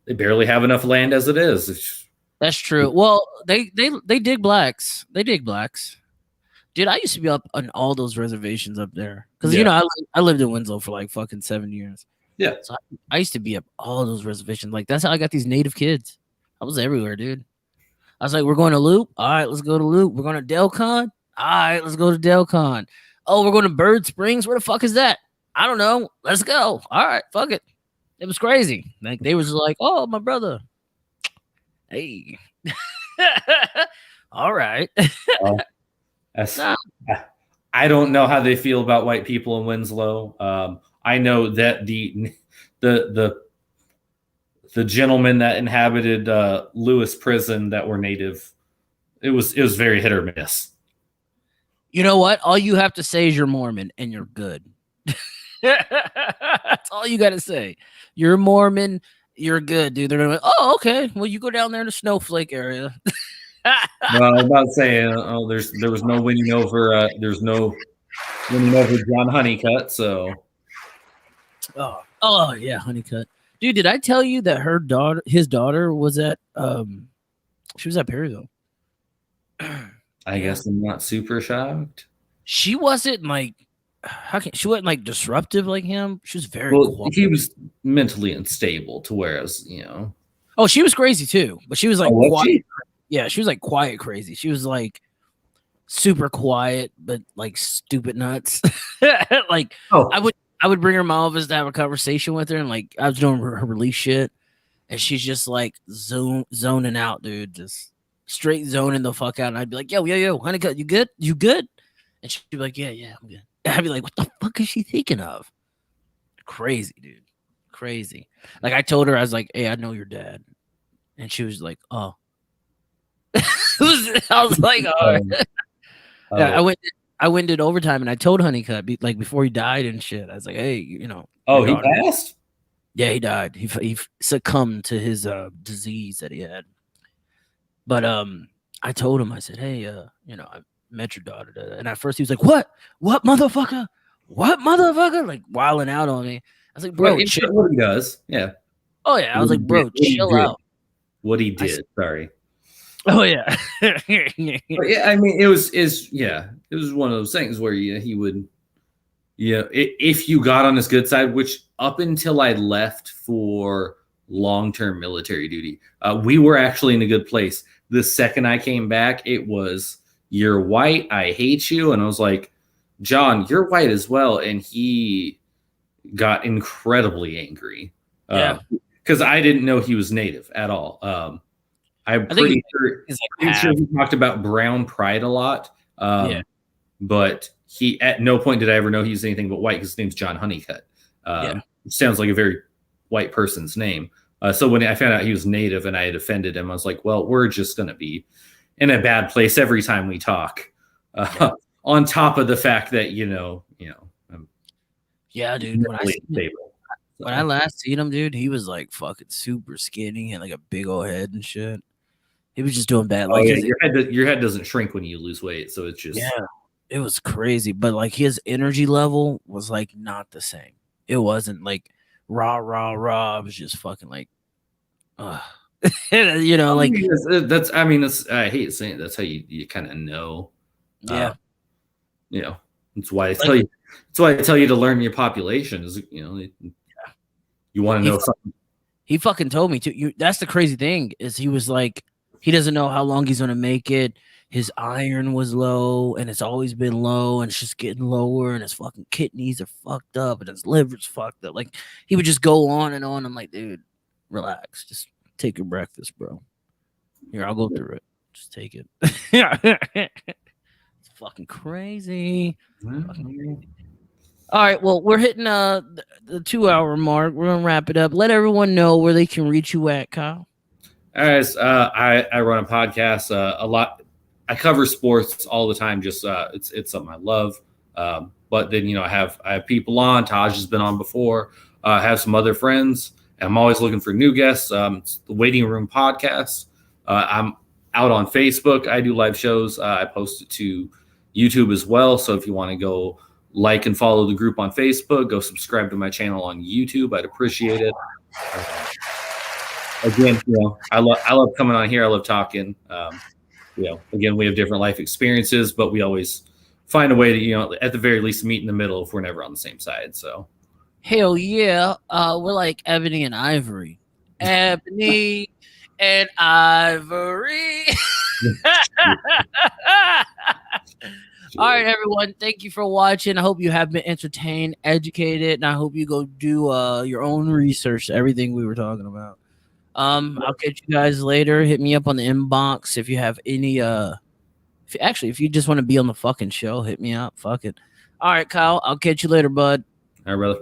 They barely have enough land as it is. That's true. Well, they dig blacks. They dig blacks. Dude, I used to be up on all those reservations up there because I lived in Winslow for like fucking 7 years. Yeah, so I used to be up all those reservations. Like that's how I got these native kids. I was everywhere, dude. I was like, we're going to Loop. All right, let's go to Loop. We're going to Delcon. All right, let's go to Delcon. Oh, we're going to Bird Springs. Where the fuck is that? I don't know. Let's go. All right, fuck it. It was crazy. Like they was like, oh, my brother. Hey. All right. I don't know how they feel about white people in Winslow. I know that the gentlemen that inhabited Lewis Prison that were native, it was very hit or miss. You know what? All you have to say is you're Mormon and you're good. That's all you got to say. You're Mormon, you're good, dude. They're gonna be like, oh, okay. Well, you go down there in the snowflake area. Well, I was about to say, there was no winning over. There's no winning over John Honeycutt. So, oh yeah, Honeycutt, dude. Did I tell you that his daughter was at she was at Perryville? I guess I'm not super shocked. She wasn't like she wasn't like disruptive like him. She was very quiet. He was mentally unstable to whereas Oh, she was crazy too, but she was like was quiet. she? Yeah, she was like quiet crazy. She was like super quiet, but like stupid nuts. Like I would bring her in my office to have a conversation with her, and like I was doing her release shit, and she's just like zoning out, dude, just straight zoning the fuck out. And I'd be like, yo, Honeycutt, you good? You good? And she'd be like, yeah, I'm good. And I'd be like, what the fuck is she thinking of? Crazy, dude, crazy. Like I told her, I was like, hey, I know your dad, and she was like, oh. I was like, all right. Yeah, I went did overtime, and I told Honeycutt like before he died and shit. I was like, hey, Oh, he passed? Yeah, he died. He succumbed to his disease that he had. But I told him, I said, hey, I met your daughter, and at first he was like, what motherfucker, like wilding out on me. I was like, bro, chill. What he does, yeah. Oh yeah, I was like, bro, chill out. What he did, sorry. Oh yeah. Yeah, I mean, it was one of those things where he would, if you got on his good side, which up until I left for long-term military duty, we were actually in a good place. The second I came back, it was, you're white, I hate you. And I was like, John, you're white as well. And he got incredibly angry. Because I didn't know he was native at all. I'm pretty sure he talked about brown pride a lot. But he at no point did I ever know he was anything but white because his name's John Honeycutt. Which sounds like a very white person's name. So when I found out he was native and I had offended him, I was like, well, we're just going to be in a bad place every time we talk. On top of the fact that, I'm dude. When I last seen him, dude, he was like fucking super skinny and like a big old head and shit. He was just doing bad. Like your head doesn't shrink when you lose weight, so it's just it was crazy. But like his energy level was like not the same. It wasn't like rah. It was just fucking like, like that's. I mean, I hate saying it, that's how you kind of know. It's why I tell you. That's why I tell you to learn your population. Is you want to know something. He fucking told me to. That's the crazy thing is he was like, he doesn't know how long he's gonna make it. His iron was low, and it's always been low, and it's just getting lower, and his fucking kidneys are fucked up, and his liver's fucked up. Like he would just go on and on. I'm like, dude, relax, just take your breakfast, bro. Here, I'll go through it. Just take it. It's fucking crazy. All right, well, we're hitting the 2-hour mark. We're gonna wrap it up. Let everyone know where they can reach you at, Kyle. All right, I run a podcast a lot. I cover sports all the time. Just it's something I love. But then I have people on. Taj has been on before. I have some other friends. And I'm always looking for new guests. It's the Waiting Room Podcast. I'm out on Facebook. I do live shows. I post it to YouTube as well. So if you want to go like and follow the group on Facebook, go subscribe to my channel on YouTube. I'd appreciate it. Again, I love coming on here. I love talking. Again, we have different life experiences, but we always find a way to, at the very least, meet in the middle if we're never on the same side. So, hell yeah, we're like Ebony and Ivory. Ebony and Ivory. All right, everyone. Thank you for watching. I hope you have been entertained, educated, and I hope you go do your own research. Everything we were talking about. I'll catch you guys later. Hit me up on the inbox if you have any if you just want to be on the fucking show, hit me up. Fuck it. All right, Kyle, I'll catch you later, bud. All right, brother.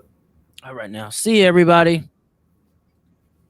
All right, now. See you, everybody.